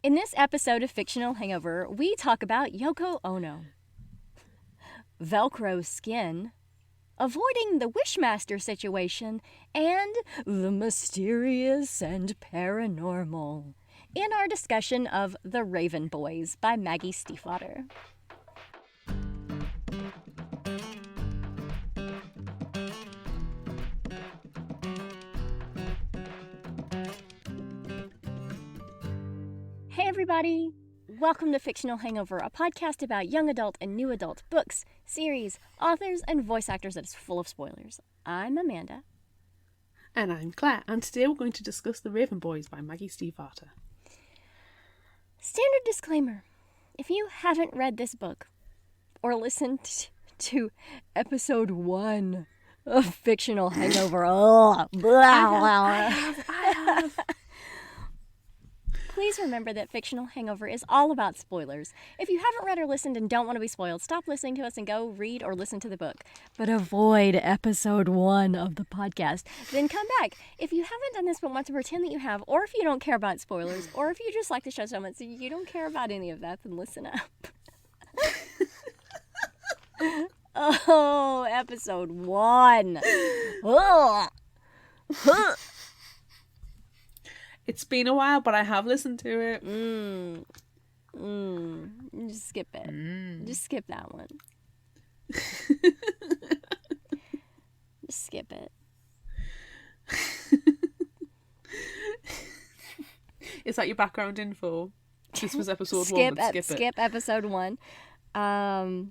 In this episode of Fictional Hangover, we talk about Yoko Ono, velcro skin, avoiding the Wishmaster situation, and the mysterious and paranormal in our discussion of The Raven Boys by Maggie Stiefvater. Hey everybody! Welcome to Fictional Hangover, a podcast about young adult and new adult books, series, authors, and voice actors that is full of spoilers. I'm Amanda. And I'm Claire, and today we're going to discuss The Raven Boys by Maggie Stiefvater. Standard disclaimer. If you haven't read this book, or listened to episode 1 of Fictional Hangover, I have. Please remember that Fictional Hangover is all about spoilers. If you haven't read or listened and don't want to be spoiled, stop listening to us and go read or listen to the book. But avoid episode 1 of the podcast. Then come back. If you haven't done this but want to pretend that you have, or if you don't care about spoilers, or if you just like the show so much so you don't care about any of that, then listen up. Oh, episode 1. Ugh. It's been a while, but I have listened to it. Just skip it. Just skip that one. Just skip it. Is that your background info? This was episode 1, but skip it. Skip episode 1. Now,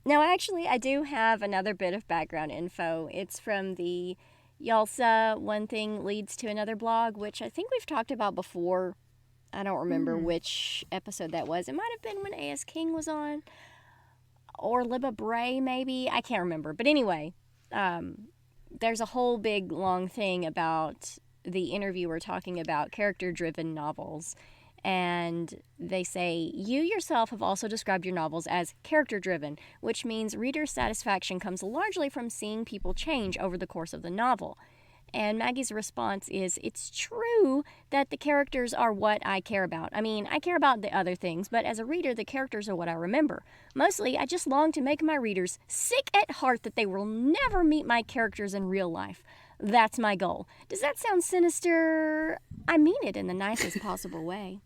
actually, I do have another bit of background info. It's from the Yalsa One Thing Leads to Another blog, which I think we've talked about before. I don't remember which episode that was. It might have been when A.S. King was on, or Libba Bray, maybe. I can't remember. But anyway, there's a whole big, long thing about the interviewer talking about character-driven novels. And they say, you yourself have also described your novels as character-driven, which means reader satisfaction comes largely from seeing people change over the course of the novel. And Maggie's response is, it's true that the characters are what I care about. I mean, I care about the other things, but as a reader, the characters are what I remember. Mostly, I just long to make my readers sick at heart that they will never meet my characters in real life. That's my goal. Does that sound sinister? I mean it in the nicest possible way.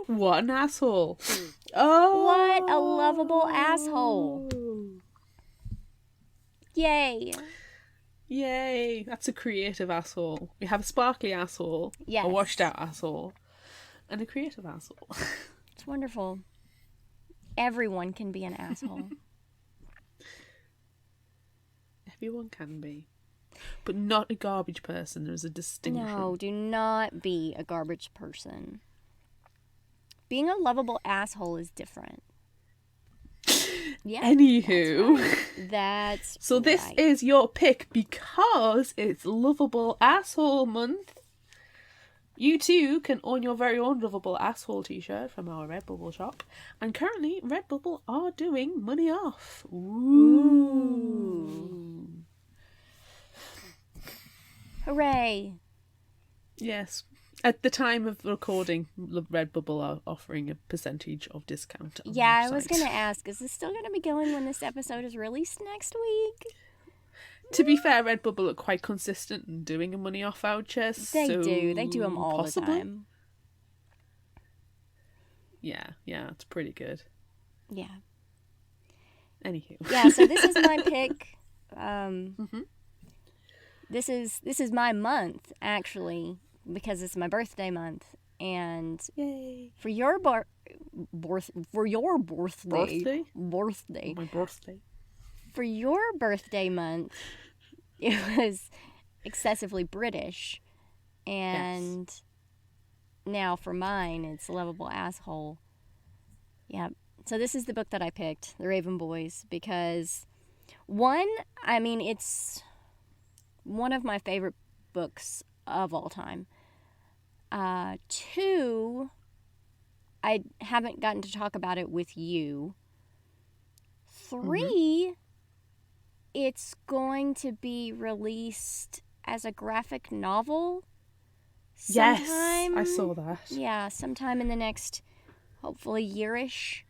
What an asshole. Oh, what a lovable asshole. Yay. That's a creative asshole. We have a sparkly asshole, yes, a washed out asshole, and a creative asshole. It's wonderful. Everyone can be an asshole. Everyone can be. But not a garbage person. There's a distinction. No, do not be a garbage person. Being a lovable asshole is different. Yeah. Anywho. That's so this right. is your pick because it's Lovable Asshole Month. You too can own your very own Lovable Asshole t-shirt from our Redbubble shop. And currently, Redbubble are doing money off. Ooh. Hooray. Yes. At the time of recording, Redbubble are offering a percentage of discount. Yeah, I was going to ask, is this still going to be going when this episode is released next week? To be fair, Redbubble are quite consistent in doing a money off voucher. They do. They do them all the time. Yeah, it's pretty good. Yeah. Anywho. Yeah, so this is my pick. This is my month, actually, because it's my birthday month, and yay! For your birthday. My birthday. For your birthday month, it was excessively British, and now for mine, it's Lovable Asshole. Yeah. So this is the book that I picked, The Raven Boys, because it's one of my favorite books of all time. 2, I haven't gotten to talk about it with you. 3, it's going to be released as a graphic novel Yes, sometime. I saw that. Yeah, sometime in the next, hopefully, yearish.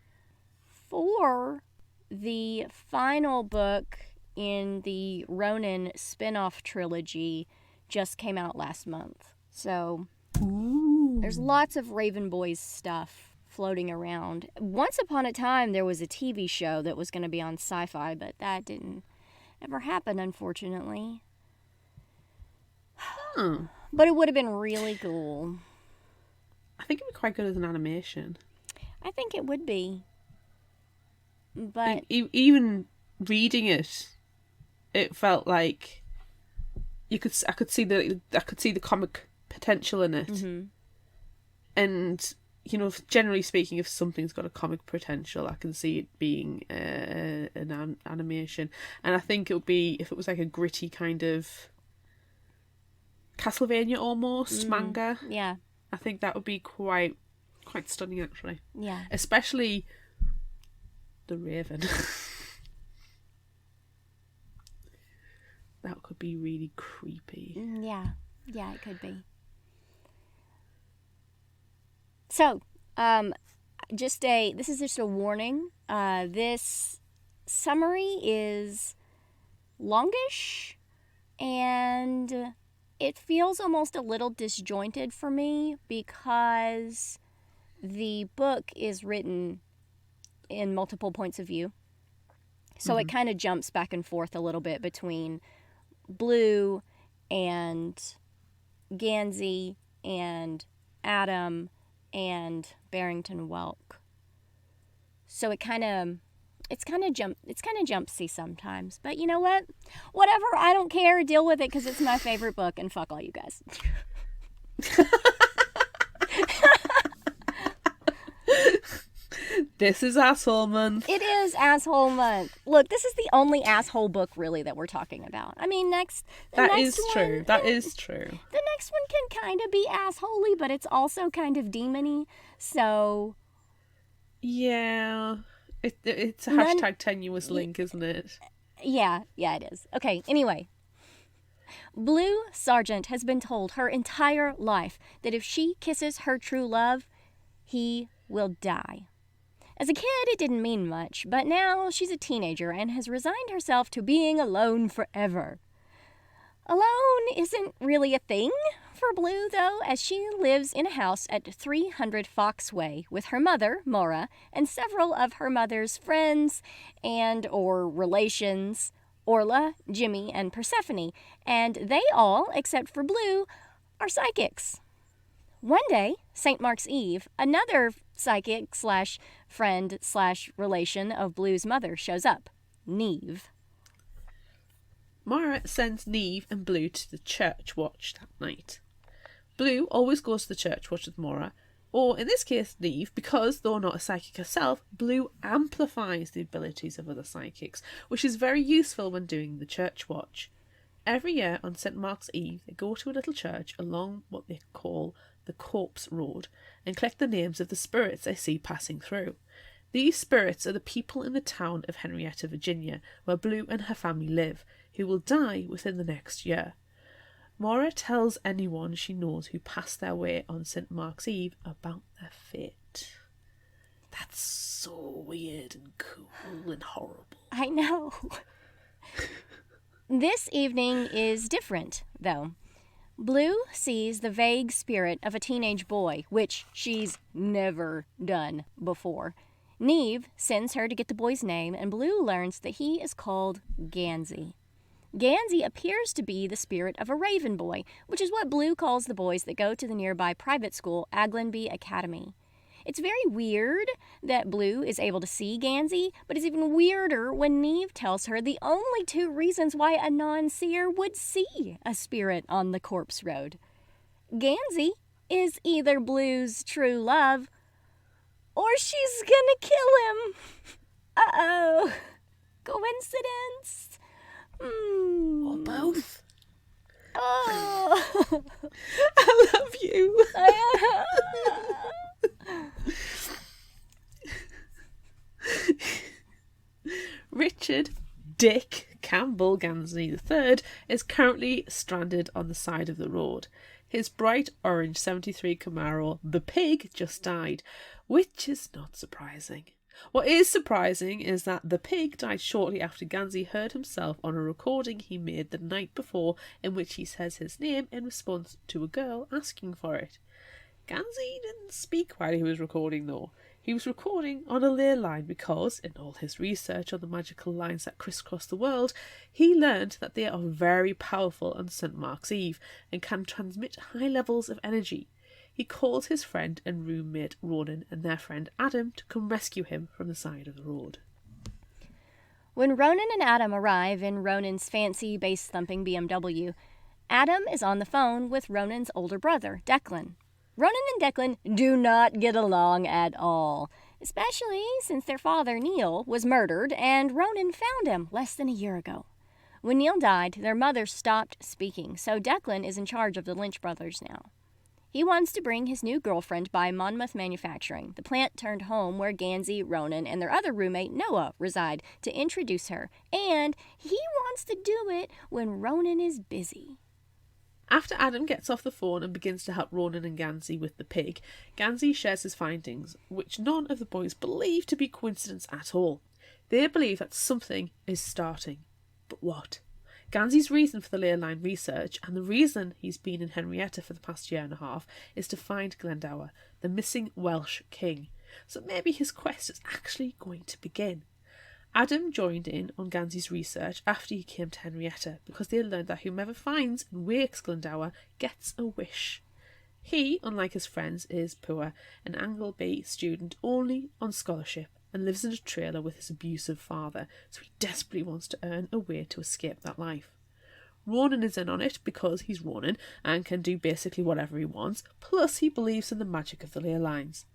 For the final book in the Ronin spin-off trilogy just came out last month. So Ooh. there's lots of Raven Boys stuff floating around. Once upon a time, there was a TV show that was going to be on Sci-Fi, but that didn't ever happen, unfortunately. But it would have been really cool. I think it would be quite good as an animation. I think it would be. But even reading it, it felt like I could see the comic potential in it. mm-hmm. And generally speaking, if something's got a comic potential, I can see it being an animation. And I think it would be, if it was like a gritty kind of Castlevania almost manga. Yeah. I think that would be quite stunning, actually. Yeah. Especially the Raven. That could be really creepy. Yeah. Yeah, it could be. So, this is just a warning. This summary is longish, and it feels almost a little disjointed for me because the book is written in multiple points of view. So it kind of jumps back and forth a little bit between Blue and Gansey and Adam and Barrington Welk. So it's kind of jumpsy sometimes. But you know what? Whatever, I don't care. Deal with it because it's my favorite book, and fuck all you guys. This is Asshole Month. It is Asshole Month. Look, this is the only asshole book really that we're talking about. I mean, That is true. The next one can kind of be assholey, but it's also kind of demony. So yeah, it's a hashtag tenuous link, isn't it? Yeah, it is. Okay, anyway. Blue Sargent has been told her entire life that if she kisses her true love, he will die. As a kid, it didn't mean much, but now she's a teenager and has resigned herself to being alone forever. Alone isn't really a thing for Blue, though, as she lives in a house at 300 Fox Way with her mother, Maura, and several of her mother's friends and/or relations, Orla, Jimmy, and Persephone, and they all, except for Blue, are psychics. One day, St. Mark's Eve, another psychic / friend / relation of Blue's mother shows up, Neve. Maura sends Neve and Blue to the church watch that night. Blue always goes to the church watch with Maura, or in this case Neve, because though not a psychic herself, Blue amplifies the abilities of other psychics, which is very useful when doing the church watch. Every year on St. Mark's Eve, they go to a little church along what they call the Corpse Road and collect the names of the spirits they see passing through. These spirits are the people in the town of Henrietta, Virginia, where Blue and her family live, who will die within the next year. Maura tells anyone she knows who passed their way on St. Mark's Eve about their fate. That's so weird and cool and horrible. I know. This evening is different, though. Blue sees the vague spirit of a teenage boy, which she's never done before. Neve sends her to get the boy's name, and Blue learns that he is called Gansey. Gansey appears to be the spirit of a raven boy, which is what Blue calls the boys that go to the nearby private school, Aglionby Academy. It's very weird that Blue is able to see Gansey, but it's even weirder when Neve tells her the only two reasons why a non-seer would see a spirit on the corpse road. Gansey is either Blue's true love, or she's gonna kill him. Uh-oh. Coincidence? Or both. Oh. I love you. Richard Dick Campbell, Gansey III, is currently stranded on the side of the road. His bright orange 73 Camaro, the pig, just died, which is not surprising. What is surprising is that the pig died shortly after Gansey heard himself on a recording he made the night before in which he says his name in response to a girl asking for it. Gansey didn't speak while he was recording though. He was recording on a ley line because, in all his research on the magical lines that crisscross the world, he learned that they are very powerful on St. Mark's Eve and can transmit high levels of energy. He calls his friend and roommate Ronan and their friend Adam to come rescue him from the side of the road. When Ronan and Adam arrive in Ronan's fancy bass-thumping BMW, Adam is on the phone with Ronan's older brother, Declan. Ronan and Declan do not get along at all, especially since their father, Neil, was murdered and Ronan found him less than a year ago. When Neil died, their mother stopped speaking, so Declan is in charge of the Lynch brothers now. He wants to bring his new girlfriend by Monmouth Manufacturing, the plant-turned-home where Gansey, Ronan, and their other roommate, Noah, reside, to introduce her, and he wants to do it when Ronan is busy. After Adam gets off the phone and begins to help Ronan and Gansey with the pig, Gansey shares his findings, which none of the boys believe to be coincidence at all. They believe that something is starting. But what? Gansey's reason for the ley line research, and the reason he's been in Henrietta for the past year and a half, is to find Glendower, the missing Welsh king. So maybe his quest is actually going to begin. Adam joined in on Gansey's research after he came to Henrietta because they learned that whomever finds and wakes Glendower gets a wish. He, unlike his friends, is poor, an Aglionby student only on scholarship, and lives in a trailer with his abusive father, so he desperately wants to earn a way to escape that life. Ronan is in on it because he's Ronan and can do basically whatever he wants, plus he believes in the magic of the ley lines.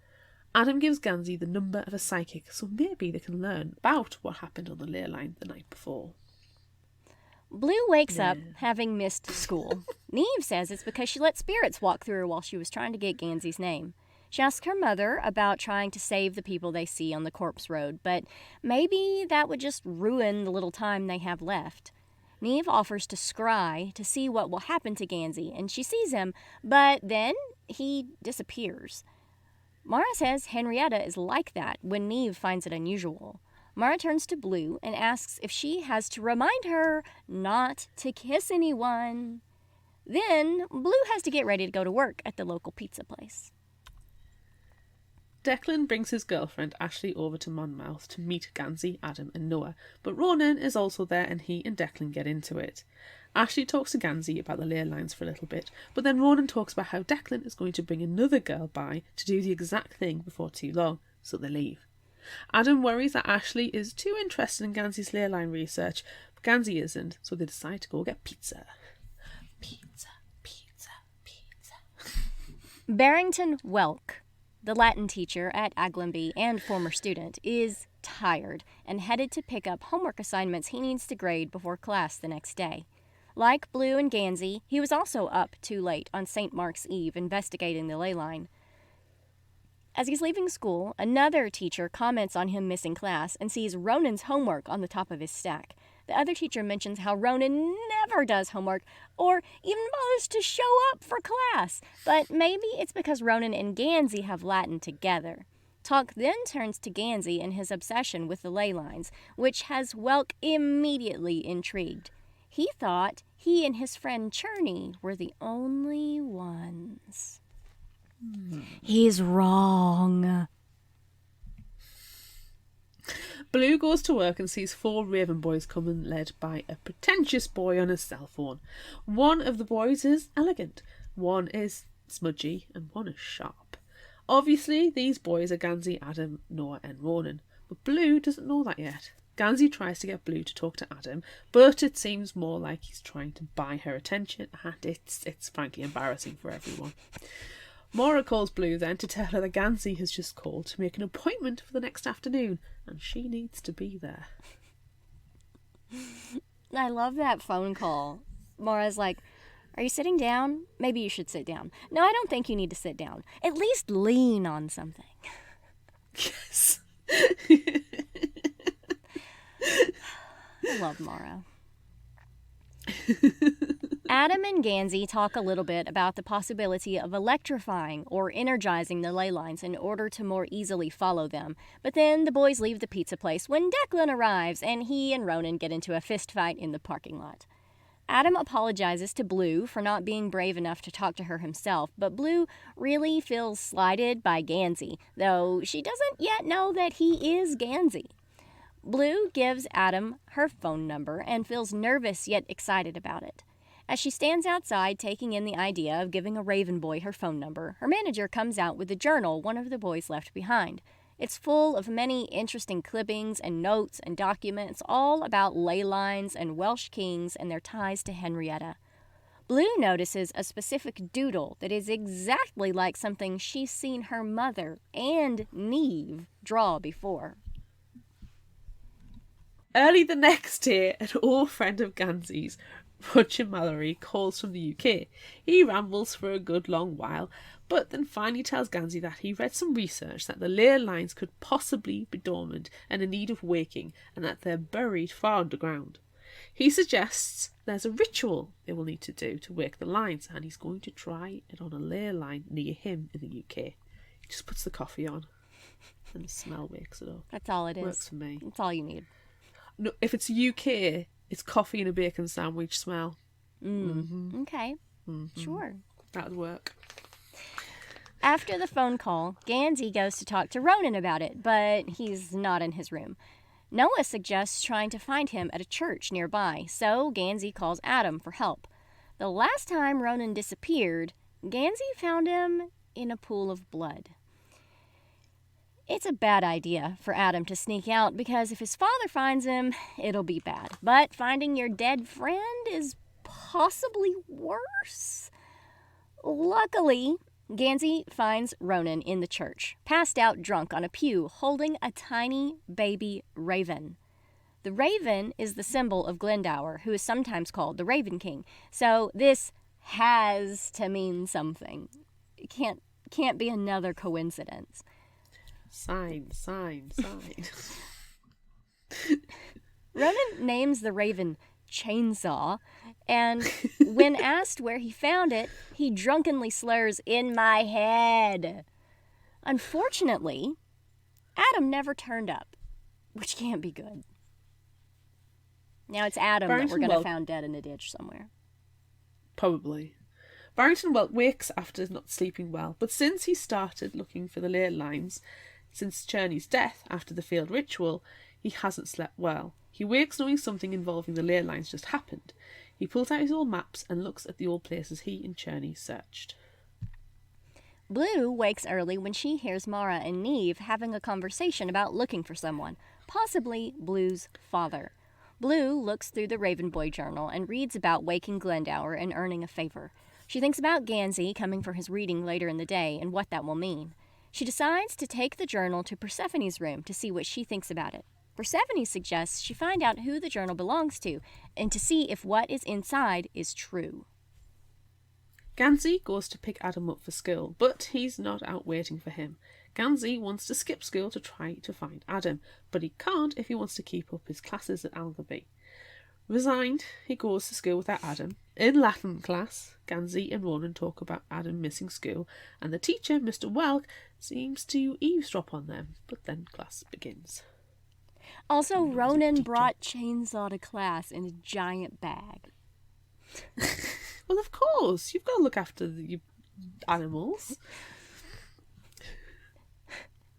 Adam gives Gansey the number of a psychic, so maybe they can learn about what happened on the ley line the night before. Blue wakes up having missed school. Neve says it's because she let spirits walk through her while she was trying to get Gansey's name. She asks her mother about trying to save the people they see on the corpse road, but maybe that would just ruin the little time they have left. Neve offers to scry to see what will happen to Gansey, and she sees him, but then he disappears. Mara says Henrietta is like that when Neve finds it unusual. Mara turns to Blue and asks if she has to remind her not to kiss anyone. Then Blue has to get ready to go to work at the local pizza place. Declan brings his girlfriend Ashley over to Monmouth to meet Gansey, Adam and Noah, but Ronan is also there and he and Declan get into it. Ashley talks to Gansey about the ley lines for a little bit, but then Ronan talks about how Declan is going to bring another girl by to do the exact thing before too long, so they leave. Adam worries that Ashley is too interested in Gansey's ley line research, but Gansey isn't, so they decide to go get pizza. Pizza, pizza, pizza. Barrington Welk, the Latin teacher at Aglionby and former student, is tired and headed to pick up homework assignments he needs to grade before class the next day. Like Blue and Gansey, he was also up too late on St. Mark's Eve investigating the ley line. As he's leaving school, another teacher comments on him missing class and sees Ronan's homework on the top of his stack. The other teacher mentions how Ronan never does homework or even bothers to show up for class, but maybe it's because Ronan and Gansey have Latin together. Talk then turns to Gansey and his obsession with the ley lines, which has Welk immediately intrigued. He thought he and his friend Cherney were the only ones. He's wrong. Blue goes to work and sees 4 Raven boys coming, led by a pretentious boy on a cell phone. One of the boys is elegant, one is smudgy, and one is sharp. Obviously, these boys are Gansey, Adam, Noah, and Ronan, but Blue doesn't know that yet. Gansey tries to get Blue to talk to Adam, but it seems more like he's trying to buy her attention, and it's frankly embarrassing for everyone. Maura calls Blue then to tell her that Gansey has just called to make an appointment for the next afternoon, and she needs to be there. I love that phone call. Maura's like, "Are you sitting down? Maybe you should sit down." "No, I don't think you need to sit down. At least lean on something." Yes. I love Maura. Adam and Gansey talk a little bit about the possibility of electrifying or energizing the ley lines in order to more easily follow them. But then the boys leave the pizza place when Declan arrives and he and Ronan get into a fist fight in the parking lot. Adam apologizes to Blue for not being brave enough to talk to her himself, but Blue really feels slighted by Gansey, though she doesn't yet know that he is Gansey. Blue gives Adam her phone number and feels nervous yet excited about it. As she stands outside taking in the idea of giving a Raven boy her phone number, her manager comes out with a journal one of the boys left behind. It's full of many interesting clippings and notes and documents, all about ley lines and Welsh kings and their ties to Henrietta. Blue notices a specific doodle that is exactly like something she's seen her mother and Neve draw before. Early the next day, an old friend of Gansey's, Roger Mallory, calls from the UK. He rambles for a good long while, but then finally tells Gansey that he read some research that the ley lines could possibly be dormant and in need of waking, and that they're buried far underground. He suggests there's a ritual they will need to do to wake the lines, and he's going to try it on a ley line near him in the UK. He just puts the coffee on, and the smell wakes it up. That's all it is. Works for me. That's all you need. No, if it's UK, it's coffee and a bacon sandwich smell. Okay. Sure. That would work. After the phone call, Gansey goes to talk to Ronan about it, but he's not in his room. Noah suggests trying to find him at a church nearby, so Gansey calls Adam for help. The last time Ronan disappeared, Gansey found him in a pool of blood. It's a bad idea for Adam to sneak out because if his father finds him, it'll be bad. But finding your dead friend is possibly worse. Luckily, Gansey finds Ronan in the church, passed out drunk on a pew, holding a tiny baby raven. The raven is the symbol of Glendower, who is sometimes called the Raven King. So this has to mean something. It can't be another coincidence. Sign. Ronan names the raven Chainsaw, and when asked where he found it, he drunkenly slurs, "In my head." Unfortunately, Adam never turned up, which can't be good. Now it's Adam that we're going to found dead in a ditch somewhere. Probably. Barrington Welk wakes after not sleeping well, but since he started looking for the ley lines, since Cherney's death after the failed ritual, he hasn't slept well. He wakes knowing something involving the ley lines just happened. He pulls out his old maps and looks at the old places he and Cherney searched. Blue wakes early when she hears Mara and Neve having a conversation about looking for someone, possibly Blue's father. Blue looks through the Raven Boy journal and reads about waking Glendower and earning a favor. She thinks about Gansey coming for his reading later in the day and what that will mean. She decides to take the journal to Persephone's room to see what she thinks about it. Persephone suggests she find out who the journal belongs to and to see if what is inside is true. Gansey goes to pick Adam up for school, but he's not out waiting for him. Gansey wants to skip school to try to find Adam, but he can't if he wants to keep up his classes at Aglionby. Resigned, he goes to school without Adam. In Latin class, Gansey and Ronan talk about Adam missing school, and the teacher, Mr. Welk, seems to eavesdrop on them, but then class begins. Also, Ronan brought Chainsaw to class in a giant bag. Well, of course, you've got to look after your animals.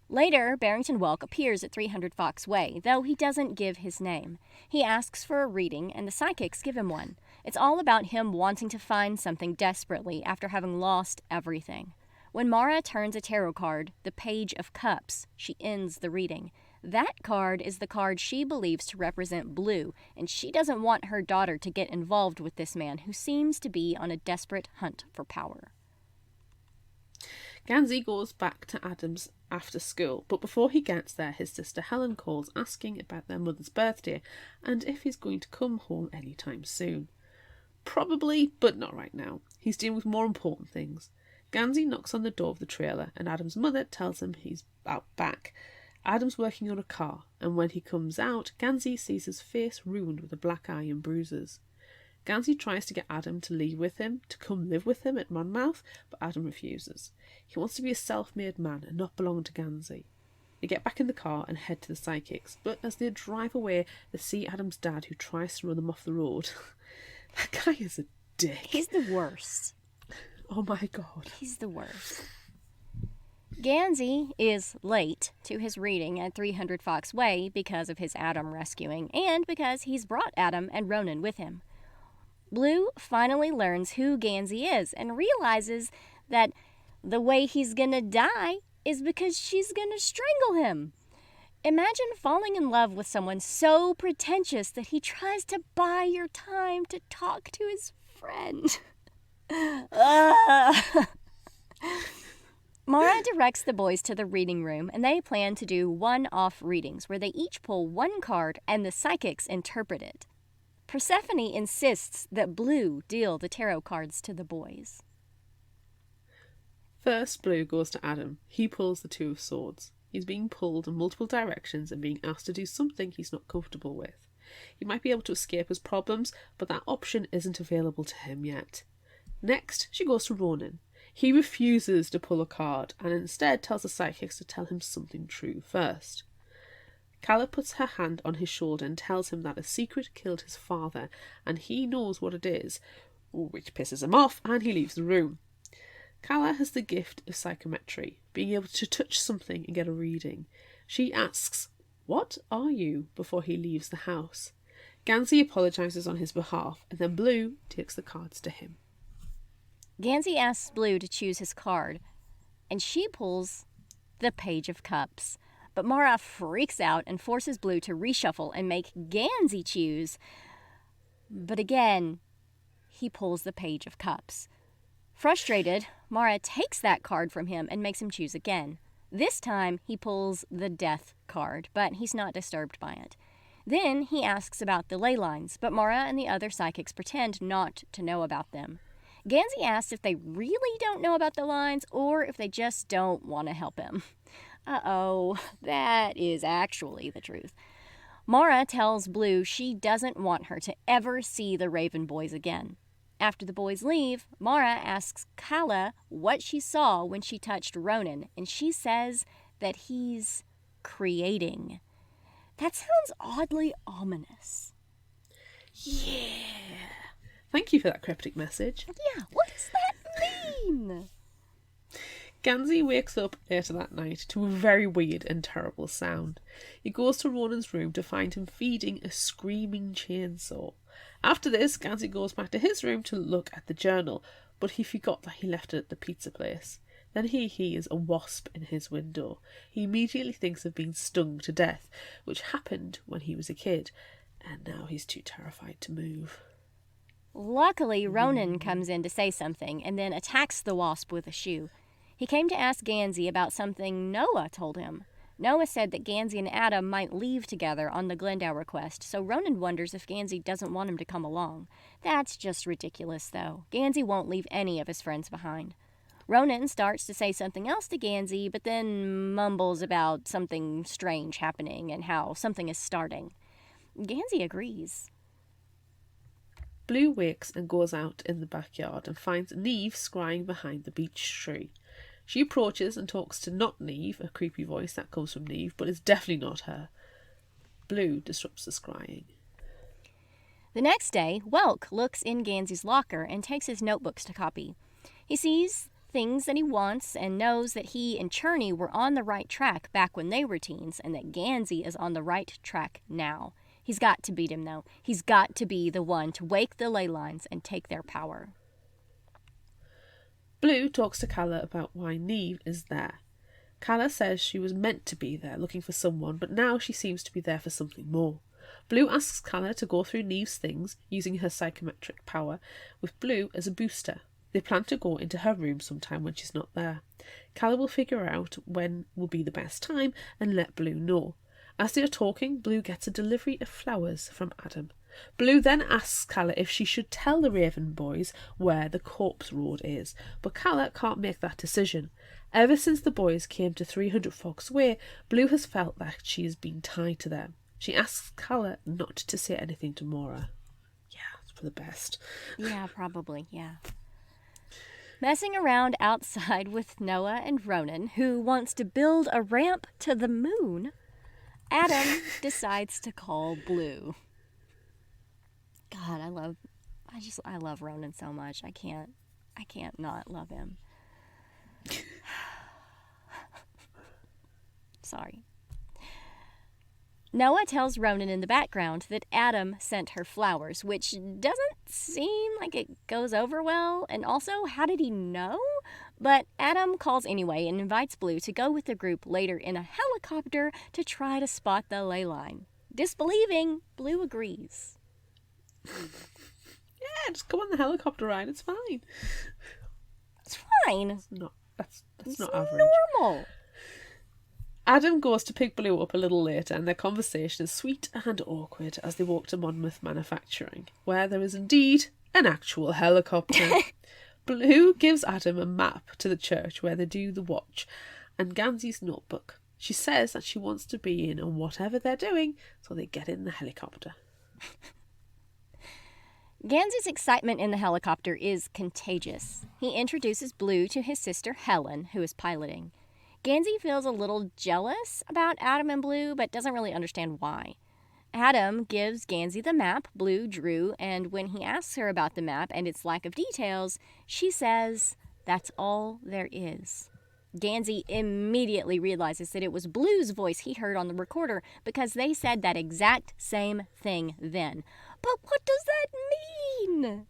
Later, Barrington Welk appears at 300 Fox Way, though he doesn't give his name. He asks for a reading, and the psychics give him one. It's all about him wanting to find something desperately after having lost everything. When Mara turns a tarot card, the Page of Cups, she ends the reading. That card is the card she believes to represent Blue, and she doesn't want her daughter to get involved with this man who seems to be on a desperate hunt for power. Gansey goes back to Adam's after school, but before he gets there, his sister Helen calls asking about their mother's birthday and if he's going to come home anytime soon. Probably, but not right now. He's dealing with more important things. Gansey knocks on the door of the trailer and Adam's mother tells him he's out back. Adam's working on a car, and when he comes out, Gansey sees his face ruined with a black eye and bruises. Gansey tries to get Adam to leave with him, to come live with him at Monmouth, but Adam refuses. He wants to be a self-made man and not belong to Gansey. They get back in the car and head to the psychics, but as they drive away, they see Adam's dad, who tries to run them off the road. That guy is a dick. He's the worst. Oh my god. He's the worst. Gansey is late to his reading at 300 Fox Way because of his Adam rescuing and because he's brought Adam and Ronan with him. Blue finally learns who Gansey is and realizes that the way he's gonna die is because she's gonna strangle him. Imagine falling in love with someone so pretentious that he tries to buy your time to talk to his friend. Mara directs the boys to the reading room, and they plan to do one-off readings where they each pull one card and the psychics interpret it. Persephone insists that Blue deal the tarot cards to the boys. First, Blue goes to Adam. He pulls the Two of Swords. He's being pulled in multiple directions and being asked to do something he's not comfortable with. He might be able to escape his problems, but that option isn't available to him yet. Next, she goes to Ronan. He refuses to pull a card and instead tells the psychics to tell him something true first. Calla puts her hand on his shoulder and tells him that a secret killed his father, and he knows what it is, which pisses him off, and he leaves the room. Calla has the gift of psychometry, being able to touch something and get a reading. She asks, "What are you?" before he leaves the house. Gansey apologises on his behalf, and then Blue takes the cards to him. Gansey asks Blue to choose his card, and she pulls the Page of Cups. But Mara freaks out and forces Blue to reshuffle and make Gansey choose. But again, he pulls the Page of Cups. Frustrated, Mara takes that card from him and makes him choose again. This time, he pulls the Death card, but he's not disturbed by it. Then he asks about the ley lines, but Mara and the other psychics pretend not to know about them. Gansey asks if they really don't know about the lines or if they just don't want to help him. Uh-oh, that is actually the truth. Mara tells Blue she doesn't want her to ever see the Raven boys again. After the boys leave, Mara asks Calla what she saw when she touched Ronan, and she says that he's creating. That sounds oddly ominous. Yeah. Thank you for that cryptic message. Yeah, what does that mean? Gansey wakes up later that night to a very weird and terrible sound. He goes to Ronan's room to find him feeding a screaming chainsaw. After this, Gansey goes back to his room to look at the journal, but he forgot that he left it at the pizza place. Then he hears a wasp in his window. He immediately thinks of being stung to death, which happened when he was a kid, and now he's too terrified to move. Luckily, Ronan comes in to say something and then attacks the wasp with a shoe. He came to ask Gansey about something Noah told him. Noah said that Gansey and Adam might leave together on the Glendower quest, so Ronan wonders if Gansey doesn't want him to come along. That's just ridiculous, though. Gansey won't leave any of his friends behind. Ronan starts to say something else to Gansey, but then mumbles about something strange happening and how something is starting. Gansey agrees. Blue wakes and goes out in the backyard and finds Neve scrying behind the beech tree. She approaches and talks to not Neve, a creepy voice that comes from Neve, but is definitely not her. Blue disrupts the scrying. The next day, Welk looks in Gansey's locker and takes his notebooks to copy. He sees things that he wants and knows that he and Churney were on the right track back when they were teens and that Gansey is on the right track now. He's got to beat him, though. He's got to be the one to wake the ley lines and take their power. Blue talks to Calla about why Neve is there. Calla says she was meant to be there looking for someone, but now she seems to be there for something more. Blue asks Calla to go through Neve's things, using her psychometric power, with Blue as a booster. They plan to go into her room sometime when she's not there. Calla will figure out when will be the best time and let Blue know. As they are talking, Blue gets a delivery of flowers from Adam. Blue then asks Calla if she should tell the Raven boys where the Corpse Road is, but Calla can't make that decision. Ever since the boys came to 300 Fox Way, Blue has felt that she has been tied to them. She asks Calla not to say anything to Mora. Yeah, it's for the best. Yeah, probably, yeah. Messing around outside with Noah and Ronan, who wants to build a ramp to the moon, Adam decides to call Blue. God, I love Ronan so much. I can't not love him. Sorry. Noah tells Ronan in the background that Adam sent her flowers, which doesn't seem like it goes over well. And also, how did he know? But Adam calls anyway and invites Blue to go with the group later in a helicopter to try to spot the ley line. Disbelieving, Blue agrees. Yeah, just go on the helicopter ride. It's fine. It's fine. That's It's not average. normal. Adam goes to pick Blue up a little later, and their conversation is sweet and awkward as they walk to Monmouth Manufacturing, where there is indeed an actual helicopter. Blue gives Adam a map to the church where they do the watch, and Gansy's notebook. She says that she wants to be in on whatever they're doing, so they get in the helicopter. Gansy's excitement in the helicopter is contagious. He introduces Blue to his sister Helen, who is piloting. Gansy feels a little jealous about Adam and Blue, but doesn't really understand why. Adam gives Gansy the map Blue drew, and when he asks her about the map and its lack of details, she says, "That's all there is." Gansy immediately realizes that it was Blue's voice he heard on the recorder because they said that exact same thing then. But what does that mean?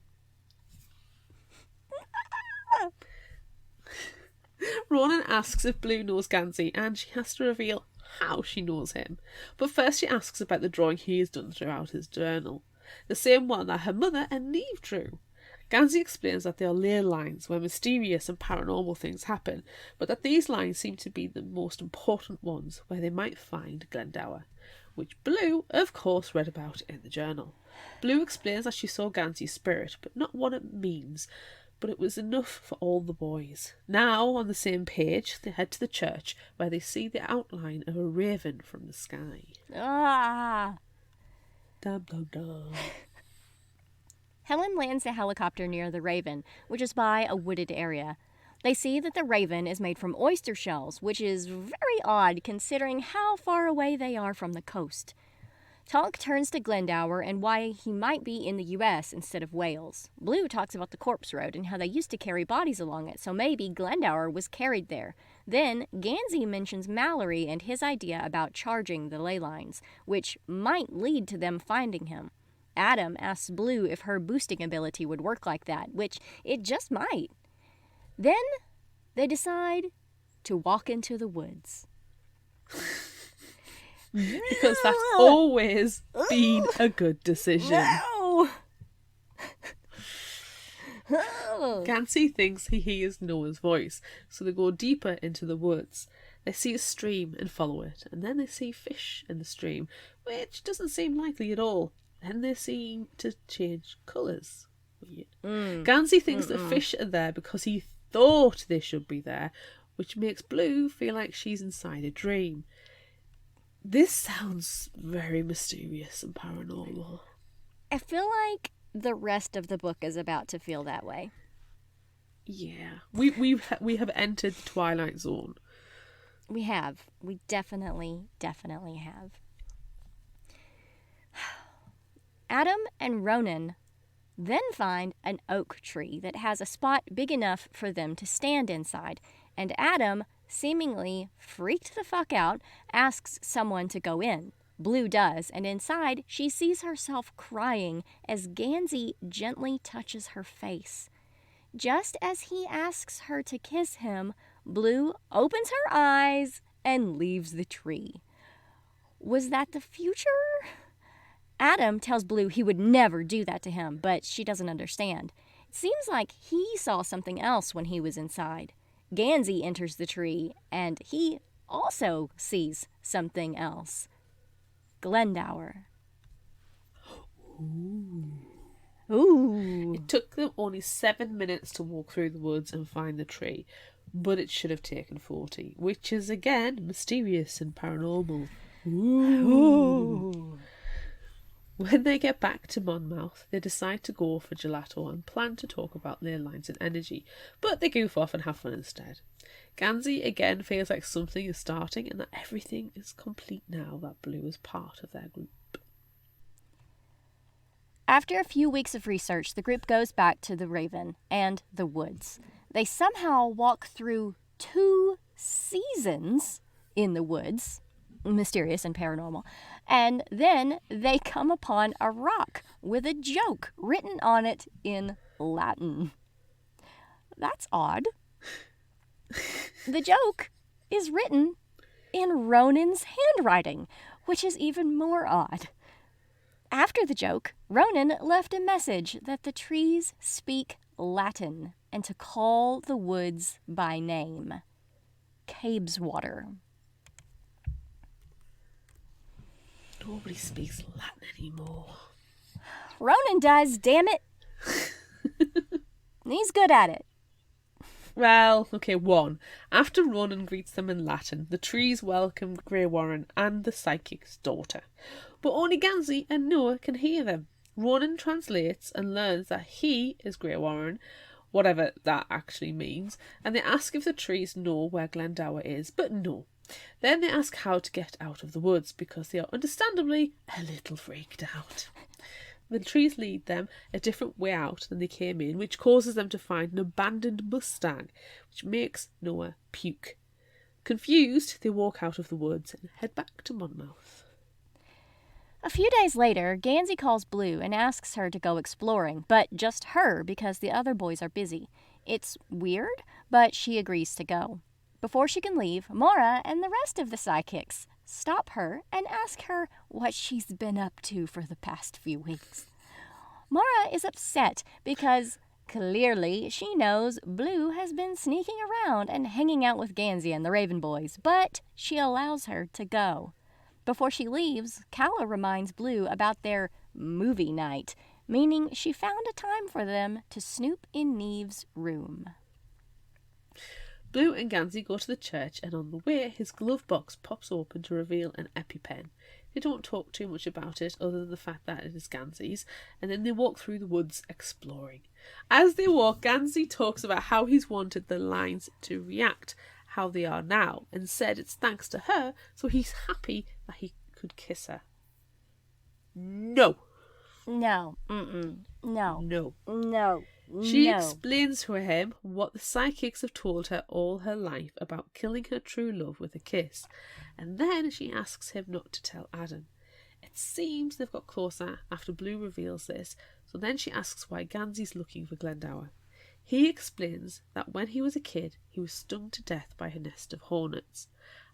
Ronan asks if Blue knows Gansy, and she has to reveal how she knows him. But first she asks about the drawing he has done throughout his journal, the same one that her mother and Neve drew. Gansy explains that they are ley lines where mysterious and paranormal things happen, but that these lines seem to be the most important ones where they might find Glendower, which Blue, of course, read about in the journal. Blue explains that she saw Gansy's spirit, but not what it means, but it was enough for all the boys. Now, on the same page, they head to the church, where they see the outline of a raven from the sky. Ah! Dum dum dum. Helen lands the helicopter near the Raven, which is by a wooded area. They see that the Raven is made from oyster shells, which is very odd considering how far away they are from the coast. Talk turns to Glendower and why he might be in the U.S. instead of Wales. Blue talks about the corpse road and how they used to carry bodies along it, so maybe Glendower was carried there. Then Gansy mentions Mallory and his idea about charging the ley lines, which might lead to them finding him. Adam asks Blue if her boosting ability would work like that, which it just might. Then they decide to walk into the woods. Because that's always been a good decision. No! Gansy thinks he hears Noah's voice, so they go deeper into the woods. They see a stream and follow it, and then they see fish in the stream, which doesn't seem likely at all. Then they seem to change colours. Weird. Gansy thinks that fish are there because he thought they should be there, which makes Blue feel like she's inside a dream. This sounds very mysterious and paranormal. I feel like the rest of the book is about to feel that way. Yeah, we have entered the Twilight Zone. We have. We definitely have. Adam and Ronan then find an oak tree that has a spot big enough for them to stand inside, and Adam, seemingly freaked the fuck out, asks someone to go in. Blue does, and inside she sees herself crying as Gansy gently touches her face. Just as he asks her to kiss him, Blue opens her eyes and leaves the tree. Was that the future? Adam tells Blue he would never do that to him, but she doesn't understand. It seems like he saw something else when he was inside. Gansy enters the tree, and he also sees something else. Glendower. Ooh. It took them only 7 minutes to walk through the woods and find the tree, but it should have taken 40, which is again mysterious and paranormal. Ooh. When they get back to Monmouth, they decide to go for gelato and plan to talk about ley lines and energy, but they goof off and have fun instead. Gansey again feels like something is starting and that everything is complete now that Blue is part of their group. After a few weeks of research, the group goes back to the Raven and the woods. They somehow walk through 2 seasons in the woods, mysterious and paranormal, and then they come upon a rock with a joke written on it in Latin. That's odd. The joke is written in Ronan's handwriting, which is even more odd. After the joke, Ronan left a message that the trees speak Latin and to call the woods by name. Cabeswater. Nobody speaks Latin anymore. Ronan does, damn it. He's good at it. Well, okay, 1. After Ronan greets them in Latin, the trees welcome Grey Warren and the psychic's daughter. But only Gansey and Noah can hear them. Ronan translates and learns that he is Grey Warren, whatever that actually means, and they ask if the trees know where Glendower is, but no. Then they ask how to get out of the woods, because they are understandably a little freaked out. The trees lead them a different way out than they came in, which causes them to find an abandoned Mustang, which makes Noah puke. Confused, they walk out of the woods and head back to Monmouth. A few days later, Gansey calls Blue and asks her to go exploring, but just her because the other boys are busy. It's weird, but she agrees to go. Before she can leave, Maura and the rest of the psychics stop her and ask her what she's been up to for the past few weeks. Maura is upset because clearly she knows Blue has been sneaking around and hanging out with Gansey and the Raven boys, but she allows her to go. Before she leaves, Calla reminds Blue about their movie night, meaning she found a time for them to snoop in Neve's room. Blue and Gansey go to the church, and on the way, his glove box pops open to reveal an EpiPen. They don't talk too much about it, other than the fact that it is Gansey's, and then they walk through the woods exploring. As they walk, Gansey talks about how he's wanted the lines to react how they are now, and said it's thanks to her, so he's happy that he could kiss her. No. No. Mm-mm. No. No. No. She no. explains to him what the psychics have told her all her life about killing her true love with a kiss, and then she asks him not to tell Adam. It seems they've got closer after Blue reveals this, so then she asks why Gansey's looking for Glendower. He explains that when he was a kid, he was stung to death by a nest of hornets.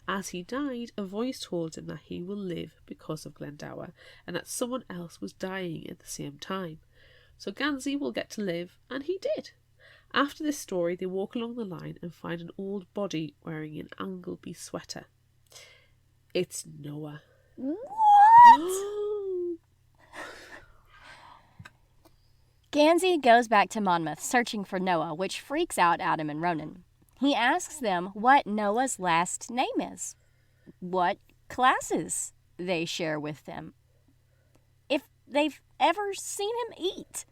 As he died, a voice told him that he will live because of Glendower, and that someone else was dying at the same time. So Gansey will get to live, and he did. After this story, they walk along the line and find an old body wearing an Aglionby sweater. It's Noah. What? Gansey goes back to Monmouth searching for Noah, which freaks out Adam and Ronan. He asks them what Noah's last name is, what classes they share with them, if they've ever seen him eat.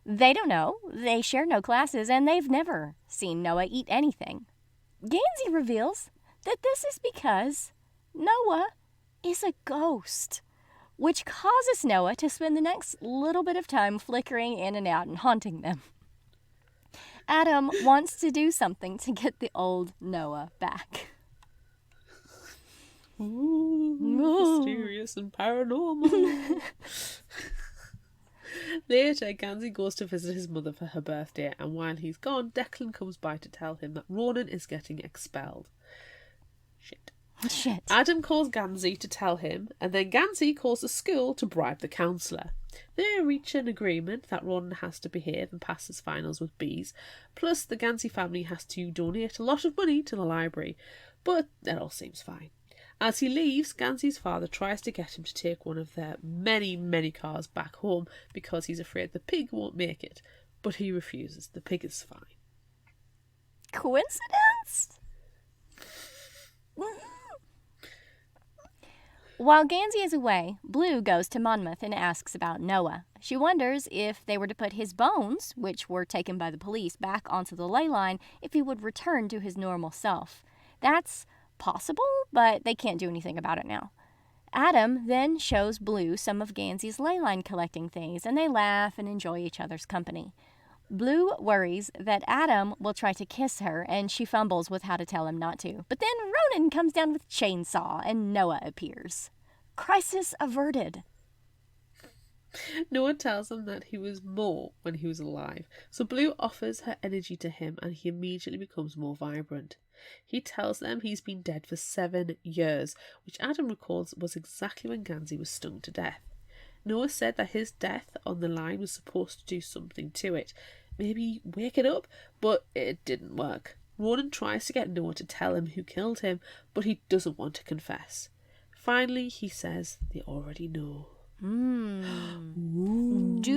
They don't know, they share no classes, and they've never seen Noah eat anything. Gansey reveals that this is because Noah is a ghost, which causes Noah to spend the next little bit of time flickering in and out and haunting them. Adam wants to do something to get the old Noah back. Ooh, mysterious and paranormal. Later, Gansey goes to visit his mother for her birthday, and while he's gone, Declan comes by to tell him that Ronan is getting expelled. Shit. Adam calls Gansey to tell him, and then Gansey calls the school to bribe the counsellor. They reach an agreement that Ronan has to behave and pass his finals with B's, plus the Gansey family has to donate a lot of money to the library, but that all seems fine. As he leaves, Gansey's father tries to get him to take one of their many, many cars back home because he's afraid the pig won't make it, but he refuses. The pig is fine. Coincidence? While Gansey is away, Blue goes to Monmouth and asks about Noah. She wonders if they were to put his bones, which were taken by the police, back onto the ley line, if he would return to his normal self. That's possible, but they can't do anything about it now. Adam then shows Blue some of Gansey's ley line collecting things, and they laugh and enjoy each other's company. Blue worries that Adam will try to kiss her, and she fumbles with how to tell him not to. But then Ronan comes down with a chainsaw, and Noah appears. Crisis averted. Noah tells him that he was more when he was alive, so Blue offers her energy to him and he immediately becomes more vibrant. He tells them he's been dead for 7 years, which Adam records was exactly when Gansey was stung to death. Noah said that his death on the line was supposed to do something to it, maybe wake it up, but it didn't work. Ronan tries to get Noah to tell him who killed him, but he doesn't want to confess. Finally, he says they already know. Do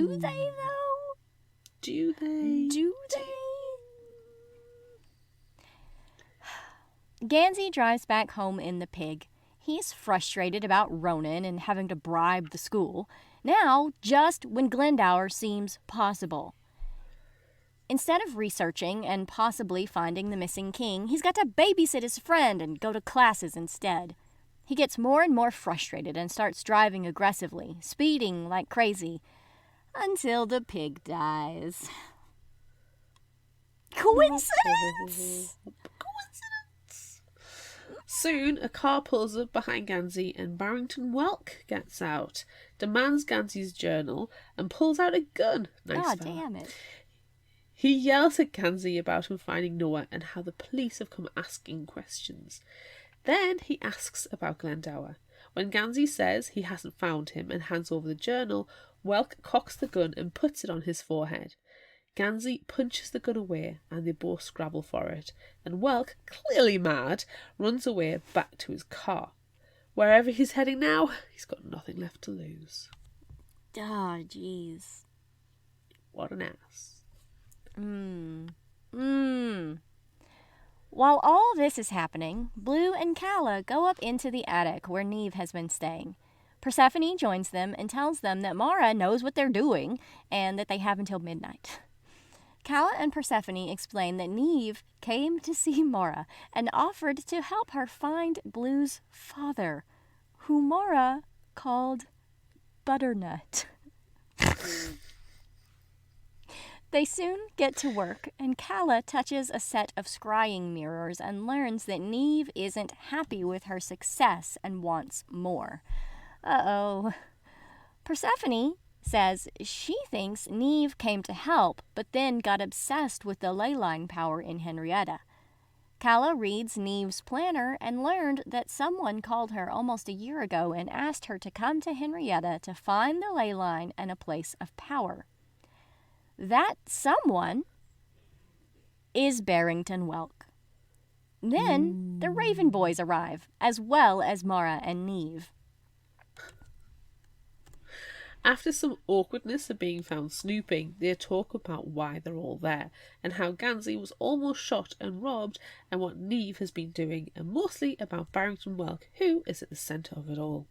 they, though? Do they? Do they? Gansey drives back home in the Pig. He's frustrated about Ronan and having to bribe the school. Now, just when Glendower seems possible. Instead of researching and possibly finding the missing king, he's got to babysit his friend and go to classes instead. He gets more and more frustrated and starts driving aggressively, speeding like crazy, until the pig dies. Coincidence? Soon, a car pulls up behind Gansey and Barrington Welk gets out, demands Gansey's journal, and pulls out a gun. Nice damn it. He yells at Gansey about him finding Noah and how the police have come asking questions. Then he asks about Glendower. When Gansey says he hasn't found him and hands over the journal, Welk cocks the gun and puts it on his forehead. Gansey punches the gun away and they both scrabble for it, and Welk, clearly mad, runs away back to his car. Wherever he's heading now, he's got nothing left to lose. Ah, jeez. What an ass. While all this is happening, Blue and Calla go up into the attic where Neve has been staying. Persephone joins them and tells them that Mara knows what they're doing and that they have until midnight. Calla and Persephone explain that Neve came to see Mara and offered to help her find Blue's father, who Mara called Butternut. They soon get to work, and Calla touches a set of scrying mirrors and learns that Neve isn't happy with her success and wants more. Uh-oh. Persephone says she thinks Neve came to help, but then got obsessed with the ley line power in Henrietta. Calla reads Neve's planner and learned that someone called her almost a year ago and asked her to come to Henrietta to find the ley line and a place of power. That someone is Barrington Welk. Then the Raven Boys arrive, as well as Mara and Neve. After some awkwardness of being found snooping, they talk about why they're all there, and how Gansey was almost shot and robbed, and what Neve has been doing, and mostly about Barrington Welk, who is at the centre of it all.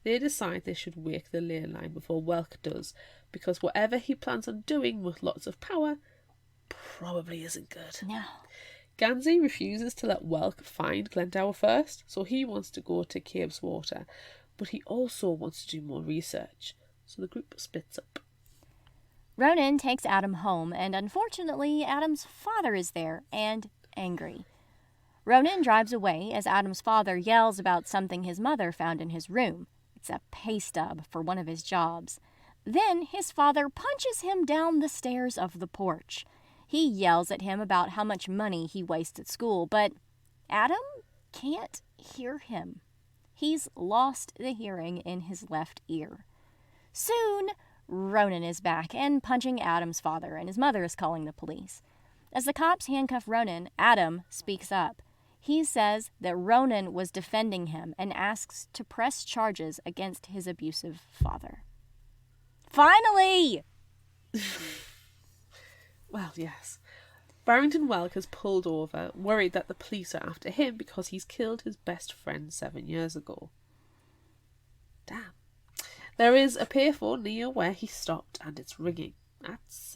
They decide they should wake the ley line before Welk does, because whatever he plans on doing with lots of power probably isn't good. No. Gansey refuses to let Welk find Glendower first, so he wants to go to Caves Water, but he also wants to do more research, so the group splits up. Ronan takes Adam home, and unfortunately, Adam's father is there, and angry. Ronan drives away as Adam's father yells about something his mother found in his room. It's a pay stub for one of his jobs. Then his father punches him down the stairs of the porch. He yells at him about how much money he wastes at school, but Adam can't hear him. He's lost the hearing in his left ear. Soon, Ronan is back and punching Adam's father, and his mother is calling the police. As the cops handcuff Ronan, Adam speaks up. He says that Ronan was defending him and asks to press charges against his abusive father. Finally! Well, yes. Barrington Welk has pulled over, worried that the police are after him because he's killed his best friend 7 years ago. There is a payphone near where he stopped, and it's ringing. That's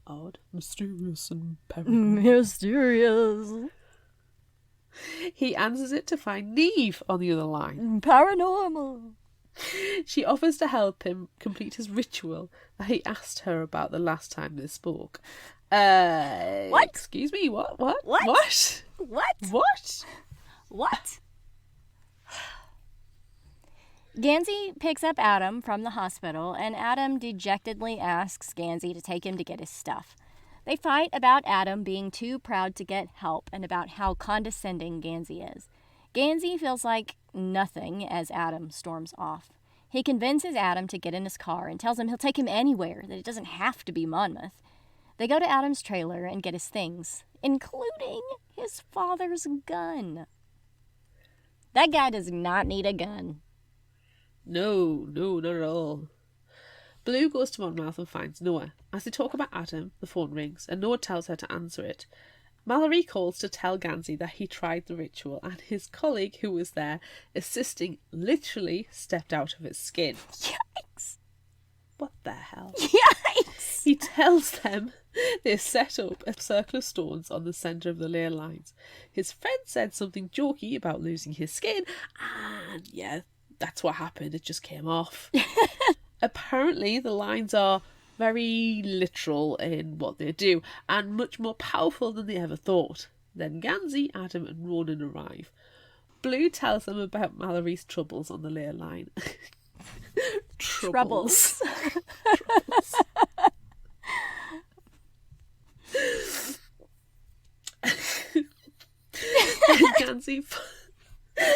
odd, mysterious, and paranormal. Mysterious. He answers it to find Neve on the other line. Paranormal. She offers to help him complete his ritual that he asked her about the last time they spoke. What? Excuse me, what? What? What? What? What? Gansey picks up Adam from the hospital, and Adam dejectedly asks Gansey to take him to get his stuff. They fight about Adam being too proud to get help and about how condescending Gansey is. Gansey feels like nothing as Adam storms off. He convinces Adam to get in his car and tells him he'll take him anywhere, that it doesn't have to be Monmouth. They go to Adam's trailer and get his things, including his father's gun. That guy does not need a gun. No, not at all. Blue goes to Monmouth and finds Noah. As they talk about Adam, the phone rings, and Noah tells her to answer it. Mallory calls to tell Gansey that he tried the ritual, and his colleague, who was there assisting, literally stepped out of his skin. Yikes! What the hell? Yikes! He tells them they set up a circle of stones on the centre of the ley lines. His friend said something jokey about losing his skin, and yeah, that's what happened. It just came off. Apparently, the lines are very literal in what they do, and much more powerful than they ever thought. Then Gansey, Adam, and Ronan arrive. Blue tells them about Mallory's troubles on the ley line. Troubles.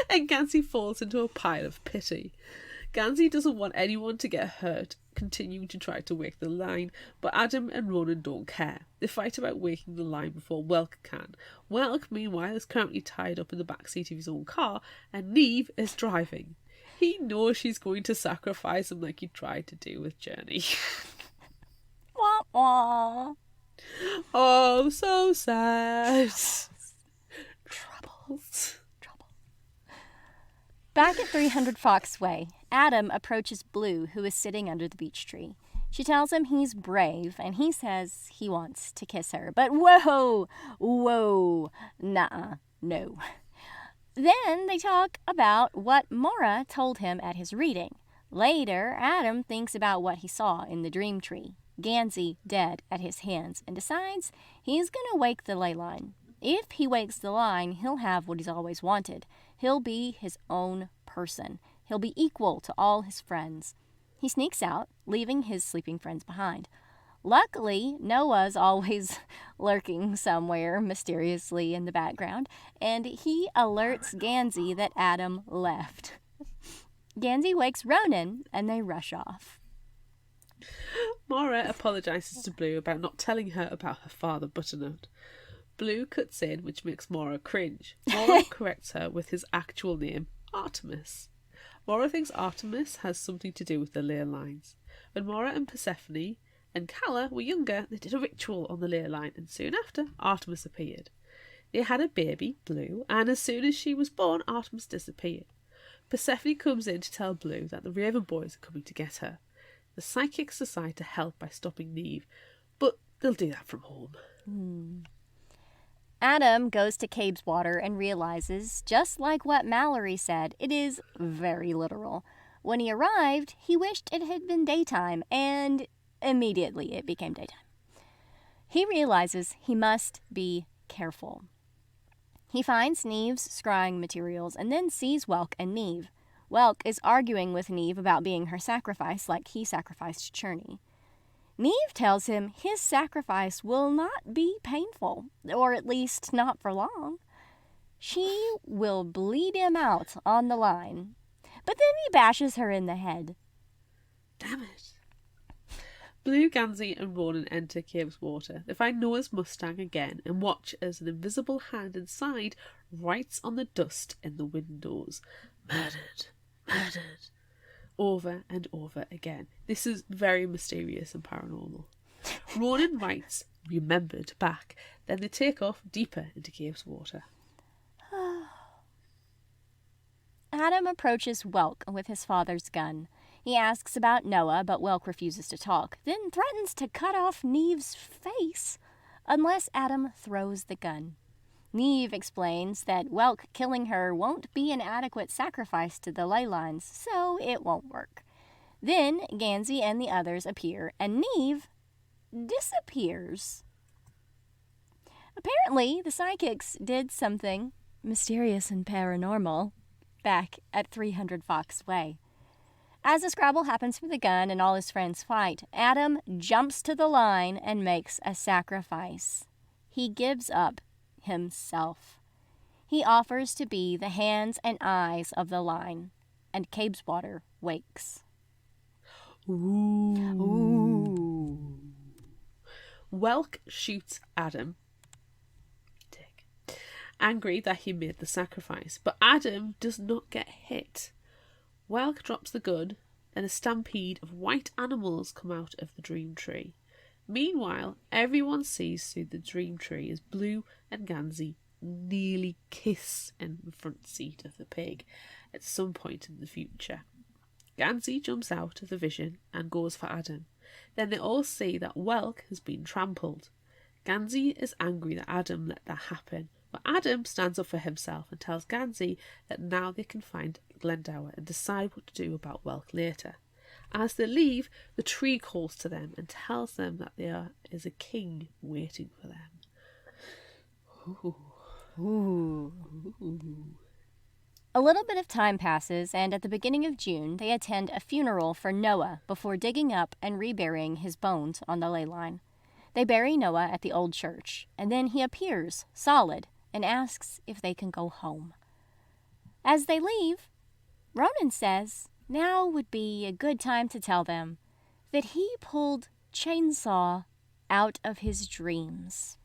And Gansey falls into a pile of pity. Gansey doesn't want anyone to get hurt, continuing to try to wake the line, but Adam and Ronan don't care. They fight about waking the line before Welk can. Welk, meanwhile, is currently tied up in the backseat of his own car, and Neve is driving. He knows she's going to sacrifice him like he tried to do with Journey. Wah wah. Oh, so sad. Troubles. Back at 300 Fox Way, Adam approaches Blue, who is sitting under the beech tree. She tells him he's brave, and he says he wants to kiss her. But whoa, nah, no. Then they talk about what Mora told him at his reading. Later, Adam thinks about what he saw in the dream tree, Gansey dead at his hands, and decides he's going to wake the ley line. If he wakes the line, he'll have what he's always wanted. He'll be his own person. He'll be equal to all his friends. He sneaks out, leaving his sleeping friends behind. Luckily, Noah's always lurking somewhere mysteriously in the background, and he alerts Gansey that Adam left. Gansey wakes Ronan, and they rush off. Mora apologises to Blue about not telling her about her father, Butternut. Blue cuts in, which makes Mora cringe. Mora corrects her with his actual name, Artemis. Mora thinks Artemis has something to do with the ley lines. When Mora and Persephone and Calla were younger, they did a ritual on the ley line, and soon after, Artemis appeared. They had a baby, Blue, and as soon as she was born, Artemis disappeared. Persephone comes in to tell Blue that the Raven boys are coming to get her. The psychics decide to help by stopping Neve, but they'll do that from home. Adam goes to Cabeswater and realizes, just like what Mallory said, it is very literal. When he arrived, he wished it had been daytime, and immediately it became daytime. He realizes he must be careful. He finds Neve's scrying materials and then sees Welk and Neve. Welk is arguing with Neve about being her sacrifice like he sacrificed Churney. Neve tells him his sacrifice will not be painful, or at least not for long. She will bleed him out on the line, but then he bashes her in the head. Damn it. Blue, Gansey and Ronan enter Cabeswater. They find Noah's Mustang again and watch as an invisible hand inside writes on the dust in the windows, "Murdered, murdered," over and over again. This is very mysterious and paranormal. Ronan writes, "Remembered," back. Then they take off deeper into Cabeswater. Adam approaches Welk with his father's gun. He asks about Noah, but Welk refuses to talk, then threatens to cut off Neve's face unless Adam throws the gun. Neve explains that Welk killing her won't be an adequate sacrifice to the ley lines, so it won't work. Then Gansey and the others appear, and Neve disappears. Apparently, the psychics did something mysterious and paranormal back at 300 Fox Way. As a scrabble happens with the gun and all his friends fight, Adam jumps to the line and makes a sacrifice. He gives up himself. He offers to be the hands and eyes of the line, and Cabeswater wakes. Ooh. Welk shoots Adam, angry that he made the sacrifice, but Adam does not get hit. Welk drops the gun, and a stampede of white animals come out of the dream tree. Meanwhile, everyone sees through the dream tree as Blue and Gansey nearly kiss in the front seat of the pig at some point in the future. Gansey jumps out of the vision and goes for Adam. Then they all see that Welk has been trampled. Gansey is angry that Adam let that happen, but Adam stands up for himself and tells Gansey that now they can find Glendower and decide what to do about Welk later. As they leave, the tree calls to them and tells them that there is a king waiting for them. Ooh. Ooh. A little bit of time passes, and at the beginning of June, they attend a funeral for Noah before digging up and reburying his bones on the ley line. They bury Noah at the old church, and then he appears, solid, and asks if they can go home. As they leave, Ronan says now would be a good time to tell them that he pulled Chainsaw out of his dreams.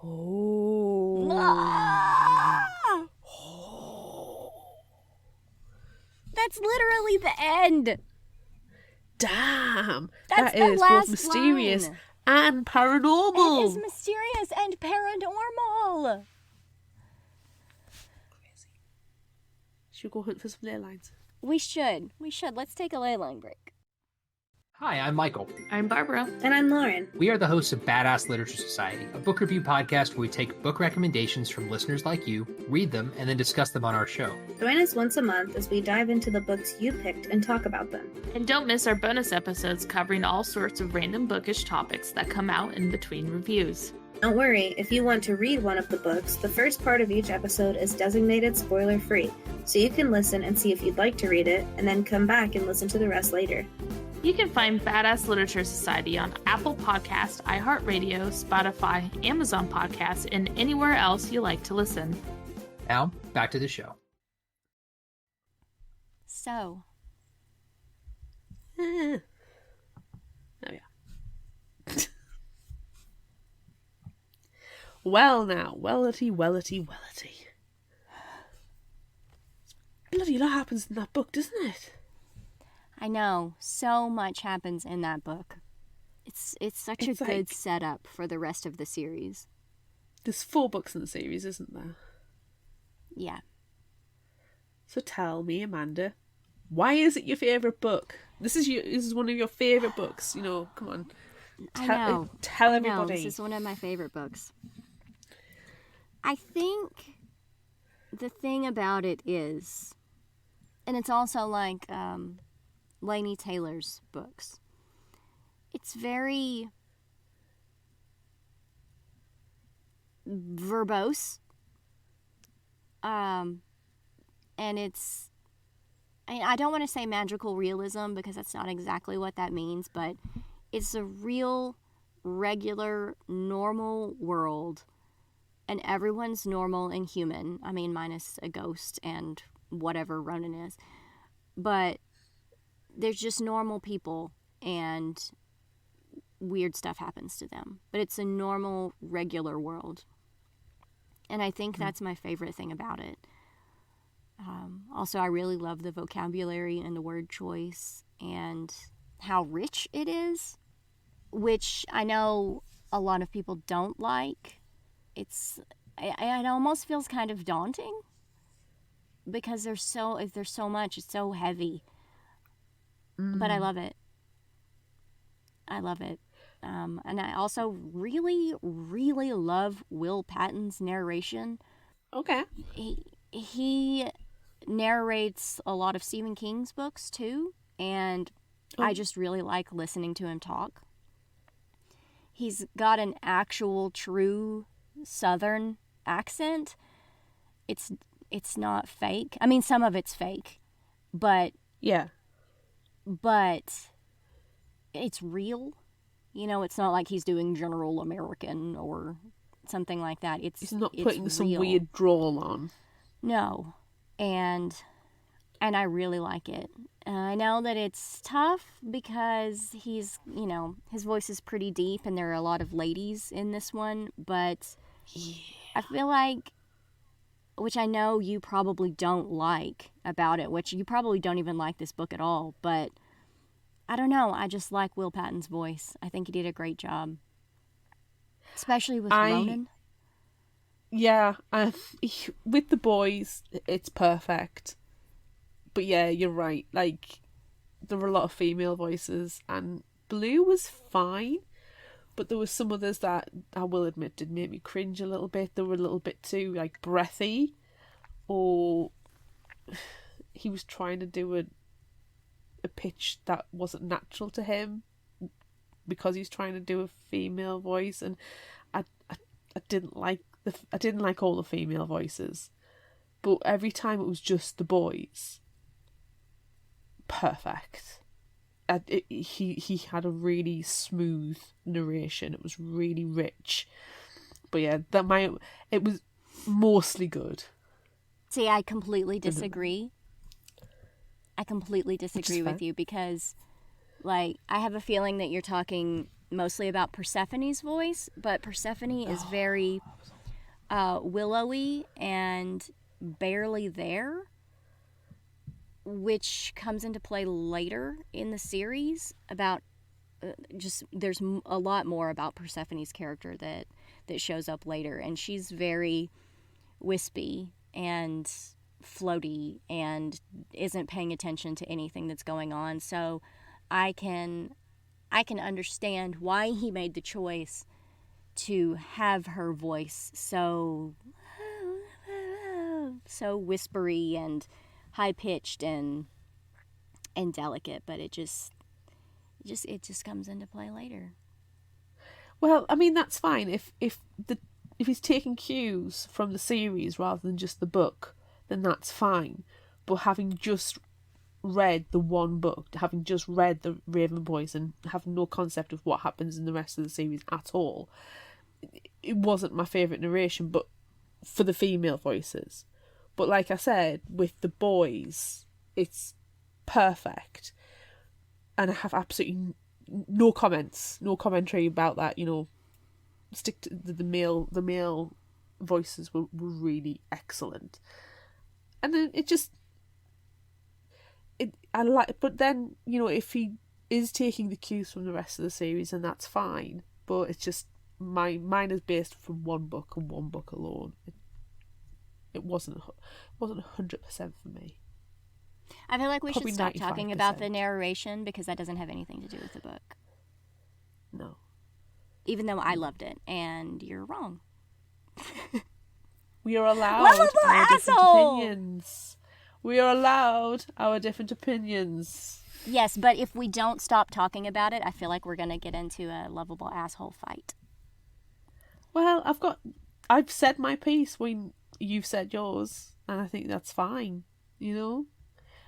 Oh. Ah! That's literally the end. Damn. That's that the is last both mysterious line. and paranormal. It is mysterious and paranormal. Crazy. Should we go hunt for some ley lines? We should. Let's take a ley line break. Hi, I'm Michael. I'm Barbara. And I'm Lauren. We are the hosts of Badass Literature Society, a book review podcast where we take book recommendations from listeners like you, read them, and then discuss them on our show. Join us once a month as we dive into the books you picked and talk about them. And don't miss our bonus episodes covering all sorts of random bookish topics that come out in between reviews. Don't worry, if you want to read one of the books, the first part of each episode is designated spoiler-free, so you can listen and see if you'd like to read it, and then come back and listen to the rest later. You can find Badass Literature Society on Apple Podcasts, iHeartRadio, Spotify, Amazon Podcasts, and anywhere else you like to listen. Now, back to the show. So. Oh, yeah. Well now, wellity. Bloody lot happens in that book, doesn't it? I know. So much happens in that book. It's such a good setup for the rest of the series. There's 4 books in the series, isn't there? Yeah. So tell me, Amanda, why is it your favourite book? This is one of your favourite books. You know, come on. Tell everybody. This is one of my favorite books. I think the thing about it is, and it's also like Laini Taylor's books, it's very verbose, and it's, I don't want to say magical realism because that's not exactly what that means, but it's a real, regular, normal world, and everyone's normal and human. I mean, minus a ghost and whatever Ronan is. But there's just normal people, and weird stuff happens to them. But it's a normal, regular world. And I think that's my favorite thing about it. Also, I really love the vocabulary and the word choice and how rich it is, which I know a lot of people don't like. It almost feels kind of daunting because there's so much. It's so heavy. but I love it. I love it. And I also really, really love Will Patton's narration. Okay. He narrates a lot of Stephen King's books too, and I just really like listening to him talk. He's got an actual true Southern accent. It's not fake. I mean, some of it's fake, but Yeah. it's real. You know, it's not like he's doing General American or something like that. He's not putting some real. weird drawl on. No, and I really like it. I know that it's tough because he's, you know, his voice is pretty deep and there are a lot of ladies in this one, but I feel like, which I know you probably don't like about it, which you probably don't even like this book at all, but I don't know, I just like Will Patton's voice. I think he did a great job. Especially with Ronan. Yeah, with the boys, it's perfect. But yeah, you're right. Like, there were a lot of female voices, and Blue was fine, but there were some others that I will admit did make me cringe a little bit. They were a little bit too like breathy, or he was trying to do a pitch that wasn't natural to him because he's trying to do a female voice, and I didn't like all the female voices, but every time it was just the boys, perfect. He had a really smooth narration. It was really rich. But yeah, it was mostly good. See, I completely disagree. I completely disagree with you because, like, I have a feeling that you're talking mostly about Persephone's voice, but Persephone is very willowy and barely there, which comes into play later in the series about there's a lot more about Persephone's character that shows up later, and she's very wispy and floaty and isn't paying attention to anything that's going on. So I can understand why he made the choice to have her voice so whispery and high-pitched and delicate, but it just comes into play later. Well, I mean, that's fine if he's taking cues from the series rather than just the book, then that's fine. But having just read the one book, having just read the Raven Boys and having no concept of what happens in the rest of the series at all, it wasn't my favourite narration, but for the female voices. But like I said, with the boys, it's perfect. And I have absolutely no commentary about that, you know. Stick to the male voices were really excellent. And then but then, you know, if he is taking the cues from the rest of the series, then that's fine. But it's just mine is based from one book and one book alone. It wasn't 100% for me. I feel like we Probably should stop talking about 95%. the narration because that doesn't have anything to do with the book. No. Even though I loved it, and you're wrong. We are allowed Lovable our different asshole! opinions. We are allowed our different opinions. Yes, but if we don't stop talking about it, I feel like we're going to get into a lovable asshole fight. Well, I've said my piece when you've said yours, and I think that's fine. You know,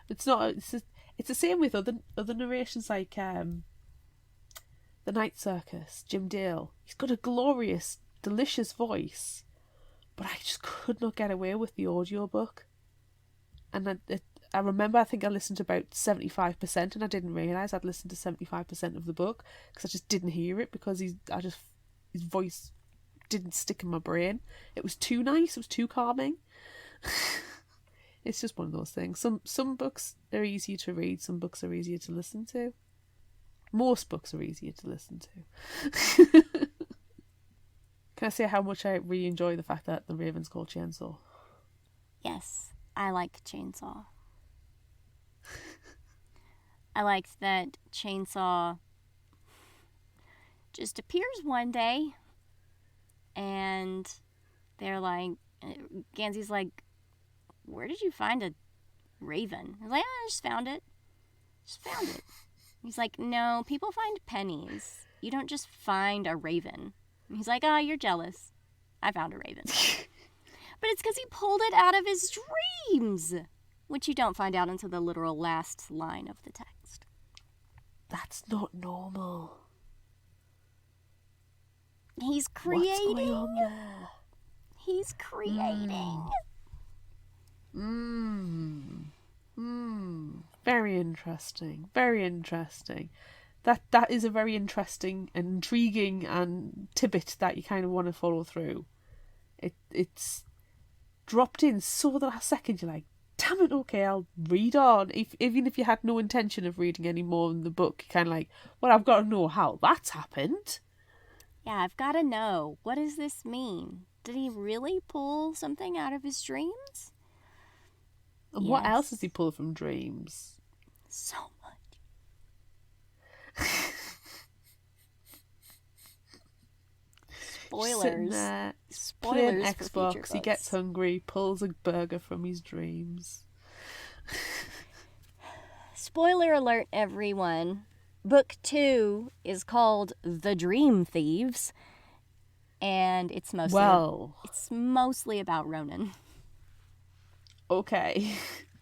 it's the same with other narrations like The Night Circus, Jim Dale. He's got a glorious, delicious voice, but I just could not get away with the audiobook. And I remember, I think I listened to about 75%, and I didn't realise I'd listened to 75% of the book because I just didn't hear it because his voice didn't stick in my brain. It was too nice. It was too calming. It's just one of those things. Some books are easier to read. Some books are easier to listen to. Most books are easier to listen to. Can I say how much I really enjoy the fact that the Raven's called Chainsaw? Yes, I like Chainsaw. I liked that Chainsaw just appears one day and they're like, Gansey's like, where did you find a raven? He's like, I just found it. Just found it. He's like, no, people find pennies. You don't just find a raven. And he's like, oh, you're jealous. I found a raven. But it's because he pulled it out of his dreams, which you don't find out until the literal last line of the text. That's not normal. He's creating. What's going on there? He's creating. Very interesting. Very interesting. That is a very interesting and intriguing and tidbit that you kind of want to follow through. It's dropped in so the last second you're like, damn it, okay, I'll read on. Even if you had no intention of reading any more in the book, you're kind of like, well, I've got to know how that's happened. Yeah, I've got to know. What does this mean? Did he really pull something out of his dreams? And what else does he pull from dreams? So much. Spoilers. Sitting there, Spoilers playing for Xbox, future he gets books. hungry, pulls a burger from his dreams. Spoiler alert, everyone. Book 2 is called The Dream Thieves, and it's mostly about Ronan. Okay.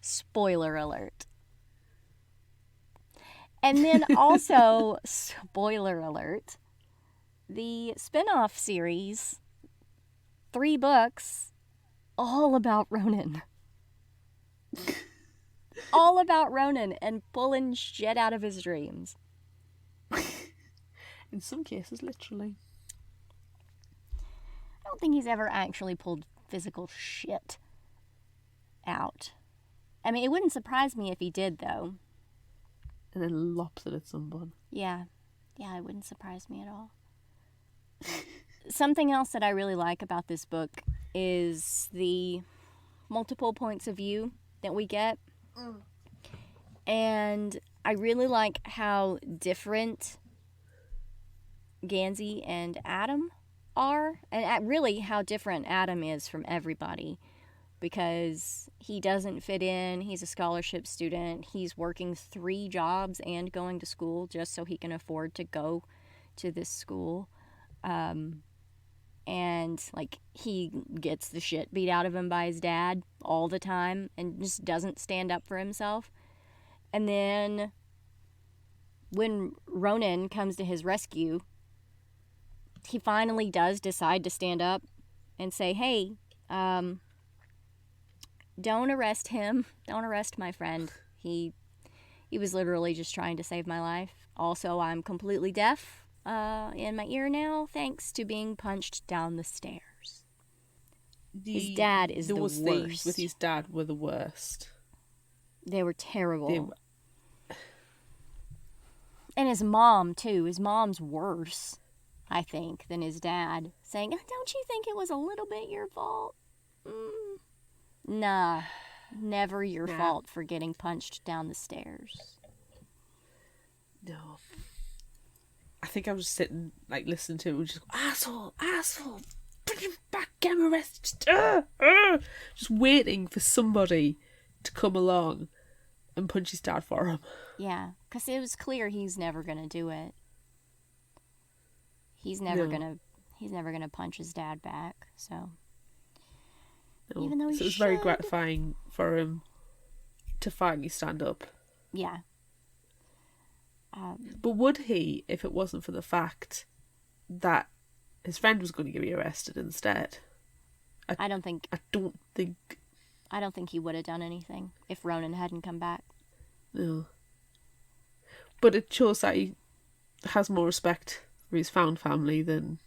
Spoiler alert. And then also, spoiler alert, the spin-off series, 3 books, all about Ronan. All about Ronan and pulling shit out of his dreams. In some cases, literally. I don't think he's ever actually pulled physical shit out. I mean, it wouldn't surprise me if he did, though. And then lops it at someone. Yeah, it wouldn't surprise me at all. Something else that I really like about this book is the multiple points of view that we get. And I really like how different Gansey and Adam are, and really how different Adam is from everybody, because he doesn't fit in. He's a scholarship student. He's working 3 jobs and going to school just so he can afford to go to this school. And like, he gets the shit beat out of him by his dad all the time and just doesn't stand up for himself. And then when Ronan comes to his rescue, he finally does decide to stand up and say, hey, don't arrest him. Don't arrest my friend. He was literally just trying to save my life. Also, I'm completely deaf in my ear now, thanks to being punched down the stairs. His dad is the worst. Those things with his dad were the worst. They were terrible. And his mom, too. His mom's worse, I think, than his dad. Saying, don't you think it was a little bit your fault? Nah, never your fault for getting punched down the stairs. No. I think I was just sitting, like, listening to him and just go, asshole, bring him back, get him arrested. Just waiting for somebody to come along and punch his dad for him. Yeah, because it was clear he's never going to do it. He's never gonna punch his dad back, so. No. Even though he so it was very gratifying for him to finally stand up. Yeah. But would he, if it wasn't for the fact that his friend was going to get arrested instead? I don't think he would have done anything if Ronan hadn't come back. No. But it shows that he has more respect for his found family than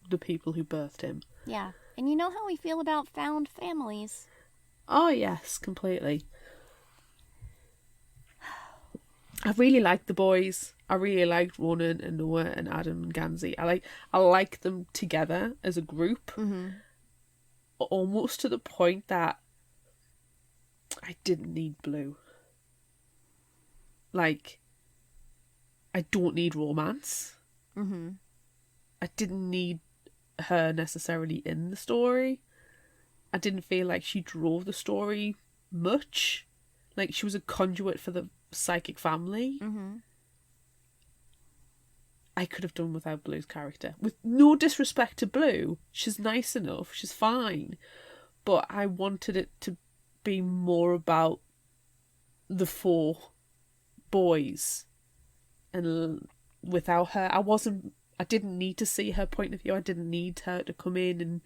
the people who birthed him. Yeah. And you know how we feel about found families. Oh, yes, completely. I really liked the boys. I really liked Ronan and Noah and Adam and Gansey. I like them together as a group. Mm-hmm. Almost to the point that I didn't need Blue. Like, I don't need romance. Mm-hmm. I didn't need her necessarily in the story. I didn't feel like she drove the story much. Like, she was a conduit for the psychic family. Mm-hmm. I could have done without Blue's character. With no disrespect to Blue, she's nice enough, she's fine. But I wanted it to be more about the 4 boys. And without her, I didn't need to see her point of view. I didn't need her to come in and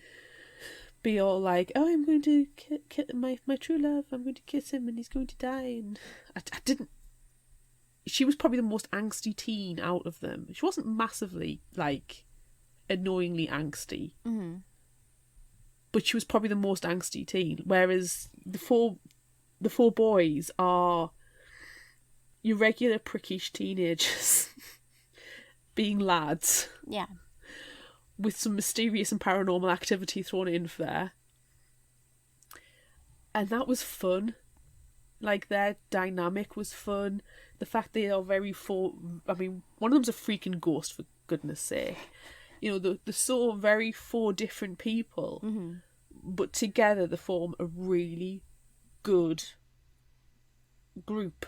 be all like, oh, I'm going to kiss my true love, I'm going to kiss him and he's going to die. And I didn't. She was probably the most angsty teen out of them. She wasn't massively, like, annoyingly angsty. Mm-hmm. But she was probably the most angsty teen. Whereas the four boys are your regular prickish teenagers being lads. Yeah. With some mysterious and paranormal activity thrown in there. And that was fun. Like, their dynamic was fun. The fact they are one of them's a freaking ghost, for goodness sake. You know, they're so very 4 different people. Mm-hmm. But together they form a really good group.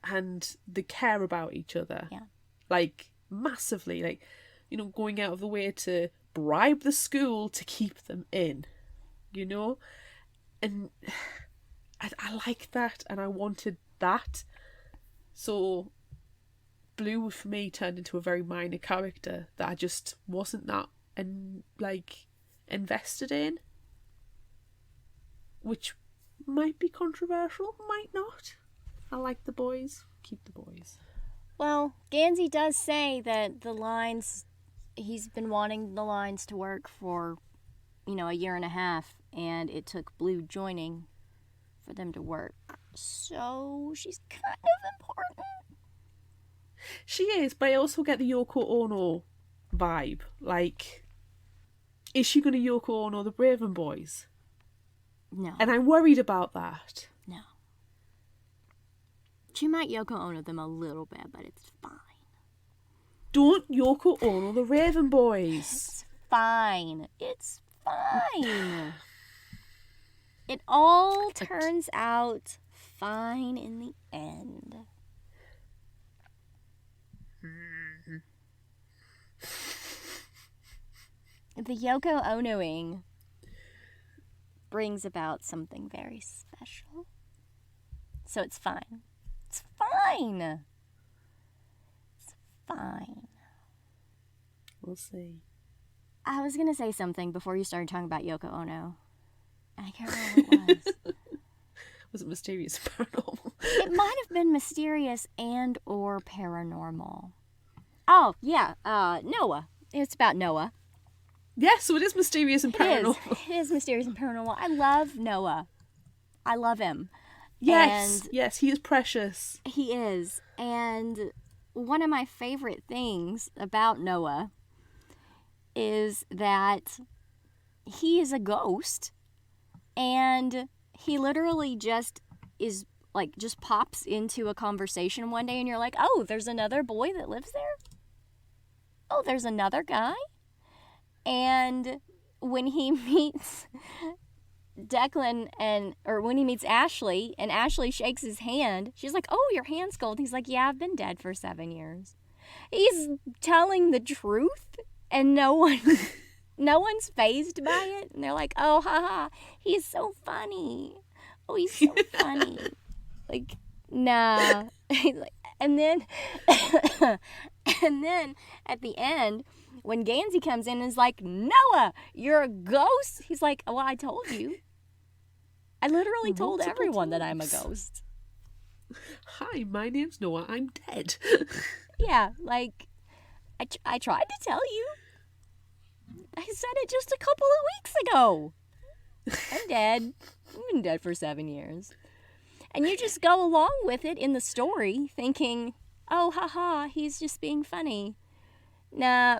And they care about each other. Yeah. Like, massively. Like, you know, going out of the way to bribe the school to keep them in. You know? And I liked that, and I wanted that. So Blue, for me, turned into a very minor character that I just wasn't that invested in. Which might be controversial, might not. I like the boys. Keep the boys. Well, Gansey does say that he's been wanting the lines to work for, a year and a half, and it took Blue joining for them to work. So she's kind of important. She is, but I also get the Yoko Ono vibe. Like, is she going to Yoko Ono the Raven boys? No. And I'm worried about that. No. She might Yoko Ono them a little bit, but it's fine. Don't Yoko Ono the Raven boys. It's fine. It's fine. It all turns out fine in the end. The Yoko Onoing brings about something very special. So it's fine. It's fine. It's fine. We'll see. I was going to say something before you started talking about Yoko Ono. I can't remember what it was. Was it mysterious paranormal? It might have been mysterious and or paranormal. Oh, yeah. Noah. It's about Noah. Yes, so it is mysterious and paranormal. It is mysterious and paranormal. I love Noah. I love him. Yes, And yes, he is precious. he is. And one of my favorite things about Noah is that he is a ghost, and he literally just pops into a conversation one day, and you're like, oh, there's another boy that lives there? Oh, there's another guy? And when he meets Declan when he meets Ashley, and Ashley shakes his hand, she's like, oh, your hand's cold. He's like, yeah, I've been dead for 7 years. He's telling the truth, and no one's fazed by it. And they're like, oh, haha, he's so funny. Oh, he's so funny. Like, nah. And then at the end, when Gansey comes in and is like, Noah, you're a ghost. He's like, well, I told you. I literally told everyone that I'm a ghost. Hi, my name's Noah. I'm dead. Yeah, like, I tried to tell you. I said it just a couple of weeks ago. I'm dead. I've been dead for 7 years. And you just go along with it in the story thinking, oh, haha, he's just being funny. Nah,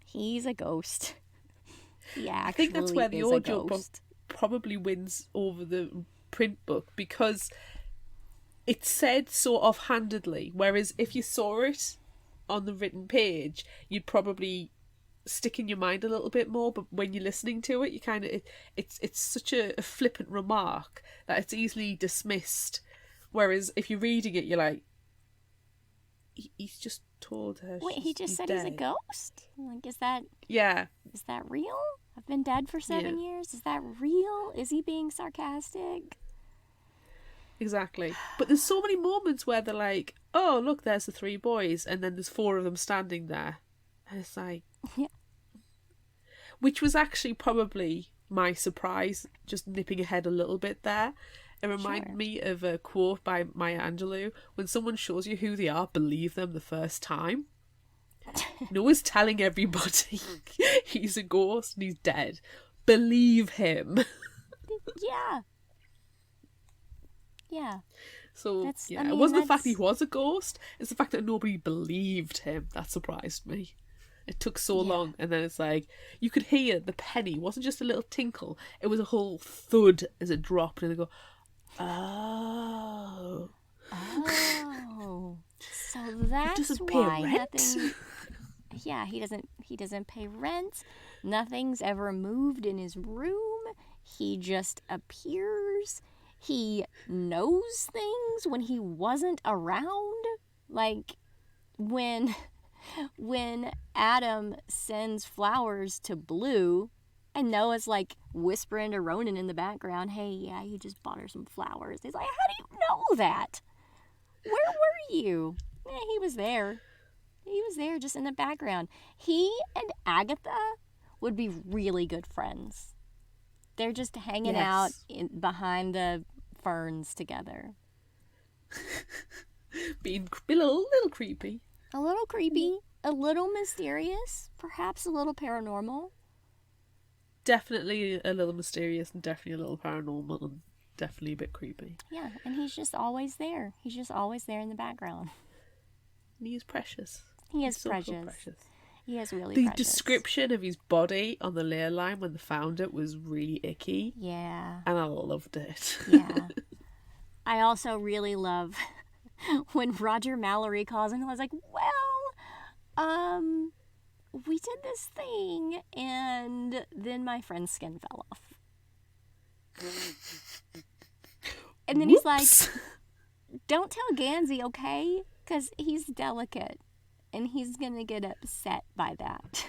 he's a ghost. He actually I think that's where the is a audio ghost. probably wins over the print book, because it's said so offhandedly, whereas if you saw it on the written page, you'd probably stick in your mind a little bit more, but when you're listening to it, you kind of it's such a flippant remark that it's easily dismissed, whereas if you're reading it, you're like, he's just told her. Wait, he just said he's a ghost? Like, is that real? I've been dead for 7 years. Is that real? Is he being sarcastic? Exactly. But there's so many moments where they're like, oh, look, there's the 3 boys, and then there's 4 of them standing there. And it's like... Yeah. Which was actually probably my surprise, just nipping ahead a little bit there. It reminded me of a quote by Maya Angelou: when someone shows you who they are, believe them the first time. No one's telling everybody he's a ghost and he's dead. Believe him. Yeah. Yeah. So, it wasn't the fact he was a ghost, it's the fact that nobody believed him that surprised me. It took so long, and then it's like, you could hear the penny. It wasn't just a little tinkle, it was a whole thud as it dropped, and they go, oh. Oh. So that's he doesn't why pay rent. nothing... Yeah, he doesn't pay rent. Nothing's ever moved in his room. He just appears. He knows things when he wasn't around. Like when Adam sends flowers to Blue and Noah's like whispering to Ronan in the background, hey, yeah, you just bought her some flowers. He's like, how do you know that? Where were you? Yeah, he was there. He was there just in the background. He and Agatha would be really good friends. They're just hanging out behind the ferns together. Being a little creepy. A little creepy, a little mysterious, perhaps a little paranormal. Definitely a little mysterious and definitely a little paranormal and definitely a bit creepy. Yeah, and he's just always there. He's just always there in the background. And he is precious. He is so precious. precious. He is really the precious. description of his body on the ley line when they found it was really icky. Yeah. And I loved it. Yeah. I also really love when Roger Mallory calls and I was like, well, we did this thing and then my friend's skin fell off. And then he's like, don't tell Gansey, okay? Because he's delicate. And he's going to get upset by that.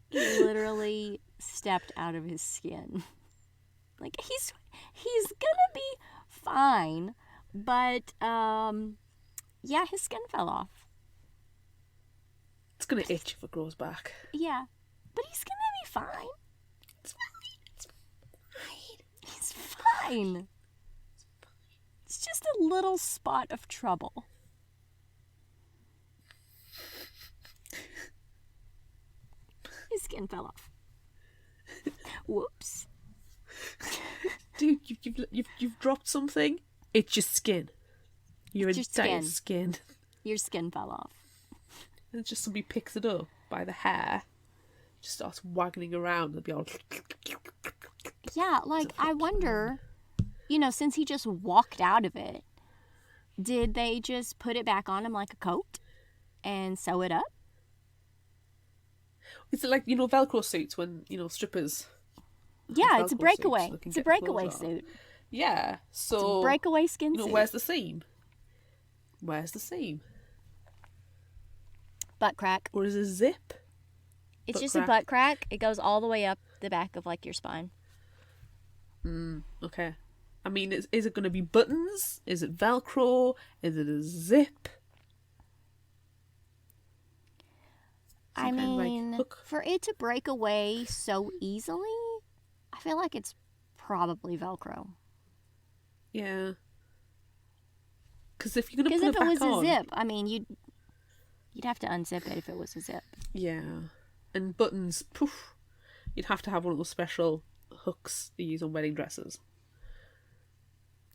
He literally stepped out of his skin. Like, he's gonna be fine. But, yeah, his skin fell off. It's going to itch if it grows back. Yeah. But he's gonna be fine. It's fine. He's fine. It's just a little spot of trouble. His skin fell off. Whoops. Dude, you've dropped something. It's your skin. You're It's your a dead skin. Your skin fell off. And just somebody picks it up by the hair, just starts waggling around and be all. Yeah, like, I wonder, since he just walked out of it, did they just put it back on him like a coat and sew it up? It's like, Velcro suits when, strippers. Yeah, it's a Velcro breakaway. suits, It's a breakaway suit. Yeah, so. It's a breakaway skin suit. Where's the seam? Where's the seam? Butt crack. Or is it a zip? It's just a butt crack. It goes all the way up the back of, like, your spine. Okay. I mean, is it going to be buttons? Is it Velcro? Is it a zip? I mean, for it to break away so easily, I feel like it's probably Velcro. Yeah. Because if you're going to put it back on... Because if it was a zip, I mean, you'd have to unzip it if it was a zip. Yeah. And buttons, poof. You'd have to have one of those special hooks they use on wedding dresses.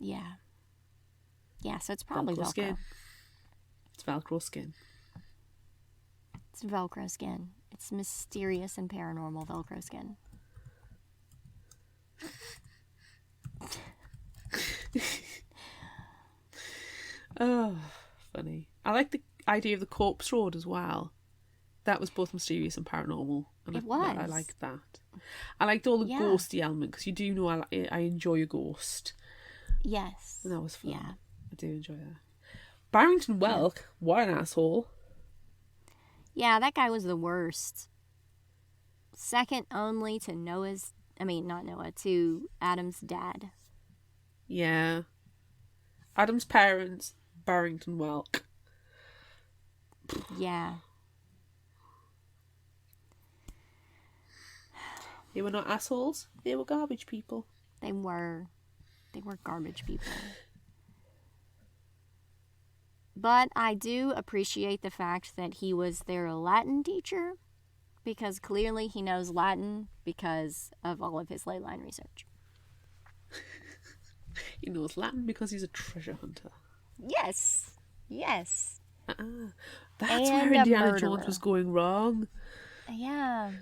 Yeah. Yeah, so it's probably Velcro. Skin. It's Velcro skin. It's Velcro skin. It's mysterious and paranormal Velcro skin. Oh, funny. I like the idea of the corpse road as well. That was both mysterious and paranormal. And It was. I liked that. I liked all the Yeah. ghosty element, because you do know I enjoy a ghost. Yes. And that was fun. Yeah. I do enjoy that. Barrington Welk, what an asshole. Yeah, that guy was the worst. Second only to to Adam's dad. Yeah. Adam's parents, Barrington Welk. Yeah. They were not assholes. They were garbage people. They were garbage people. But I do appreciate the fact that he was their Latin teacher, because clearly he knows Latin because of all of his ley line research. He knows Latin because he's a treasure hunter. Yes. Yes. That's And where a Indiana murderer. Jones was going wrong. Yeah.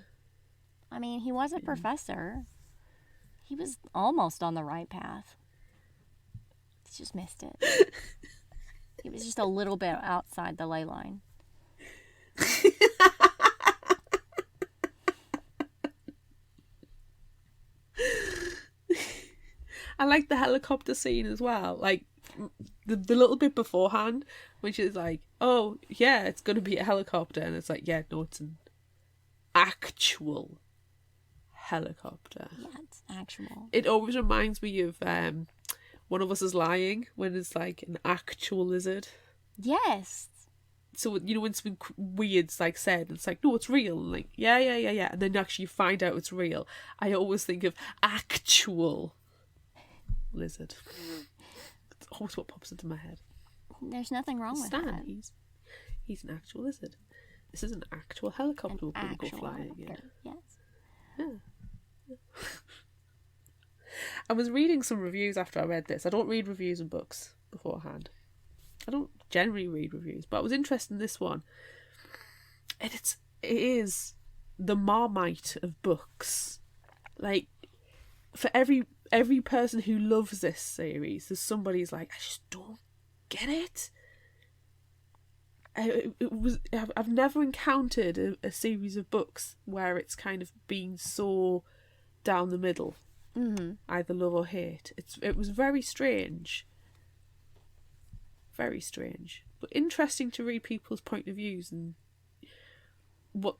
I mean, he was a professor. He was almost on the right path. He just missed it. He was just a little bit outside the ley line. I like the helicopter scene as well. Like, the little bit beforehand, which is like, oh, yeah, it's going to be a helicopter. And it's like, yeah, no, it's an actual helicopter. Yeah, it's actual. It always reminds me of One of Us Is Lying, when it's like an actual lizard. Yes. So, you know, when something weird's like said, it's like, no, it's real. And like, yeah. And then actually you find out it's real. I always think of actual lizard. It's always what pops into my head. There's nothing wrong with Stan, that. he's an actual lizard. This is an actual helicopter we're going to go Actual flying in. helicopter, yes. Yeah. I was reading some reviews after I read this. I don't read reviews and books beforehand. I don't generally read reviews, but I was interested in this one. And it is the Marmite of books. Like, for every person who loves this series, there's somebody who's like, I just don't get it. I've never encountered a series of books where it's kind of been so down the middle, either love or hate. It was very strange, but interesting to read people's point of views and what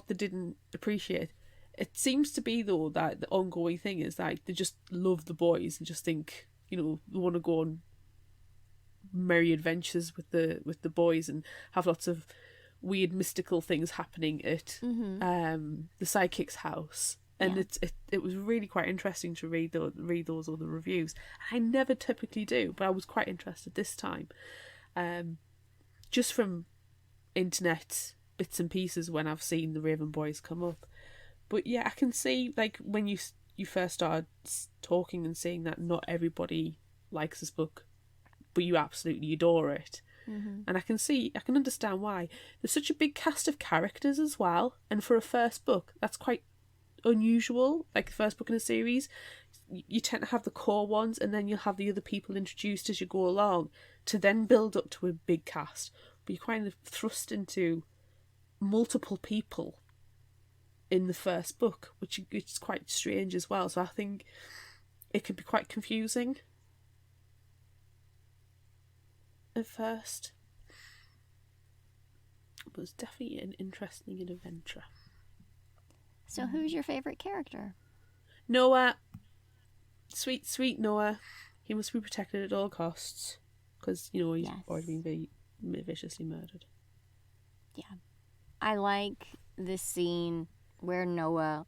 they didn't appreciate. It seems to be, though, that the ongoing thing is that they just love the boys and just think, you know, they want to go on merry adventures with the boys and have lots of weird mystical things happening at the sidekick's house. And it was really quite interesting to read those other reviews. I never typically do, but I was quite interested this time, just from internet bits and pieces when I've seen the Raven Boys come up. But yeah, I can see, like, when you first started talking and saying that not everybody likes this book, but you absolutely adore it. And I can understand why. There's such a big cast of characters as well, and for a first book, that's quite unusual. Like, the first book in a series, you tend to have the core ones, and then you'll have the other people introduced as you go along, to then build up to a big cast. But you're kind of thrust into multiple people in the first book, which is quite strange as well. So I think it can be quite confusing at first, but it's definitely an interesting adventure. So who's your favorite character? Noah. Sweet Noah. He must be protected at all costs, because, you know, he's already been viciously murdered. Yeah. I like this scene where Noah,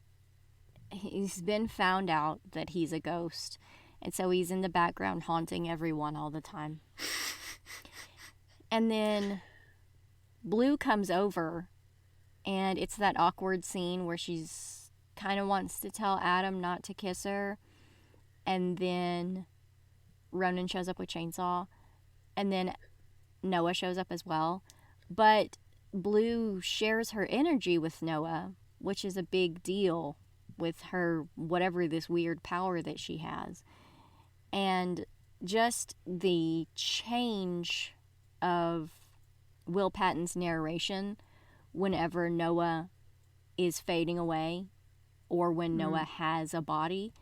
he's been found out that he's a ghost, and so he's in the background haunting everyone all the time. And then Blue comes over, and it's that awkward scene where she's kind of wants to tell Adam not to kiss her, and then Ronan shows up with chainsaw, and then Noah shows up as well. But Blue shares her energy with Noah, which is a big deal with her, whatever this weird power that she has. And just the change of Will Patton's narration whenever Noah is fading away or when Noah has a body,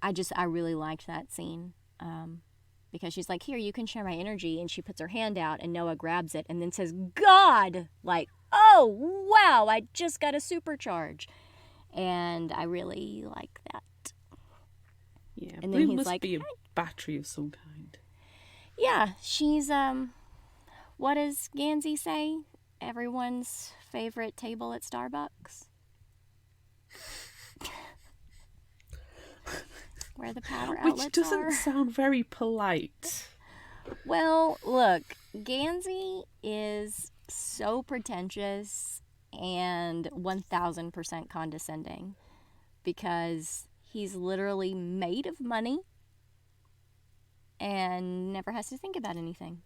I really liked that scene. Because she's like, here, you can share my energy. And she puts her hand out and Noah grabs it and then says, God! Like, oh, wow, I just got a supercharge. And I really like that. Yeah, and Blue then he's must like, be a battery of some kind. yeah, she's, what does Gansey say? Everyone's favorite table at Starbucks? Where the power outlets Which doesn't are. sound very polite. Well, look, Gansey is so pretentious and 1000% condescending because he's literally made of money and never has to think about anything.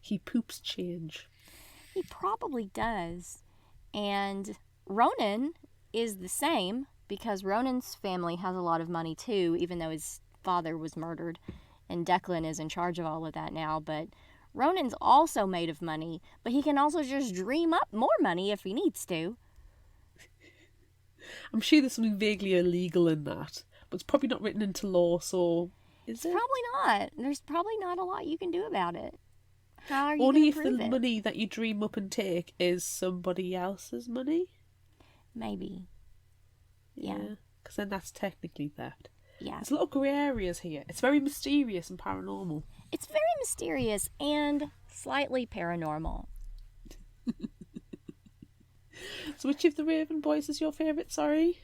He poops change. He probably does. And Ronan is the same because Ronan's family has a lot of money too, even though his father was murdered. And Declan is in charge of all of that now. But Ronan's also made of money, but he can also just dream up more money if he needs to. I'm sure there's something vaguely illegal in that, but it's probably not written into law, so is it? Probably not. There's probably not a lot you can do about it. How are you Only going if to the prove it? money that you dream up and take is somebody else's money. Maybe. Yeah. Because then that's technically theft. Yeah. There's a lot of grey areas here. It's very mysterious and paranormal. It's very mysterious and slightly paranormal. So which of the Raven boys is your favourite, sorry?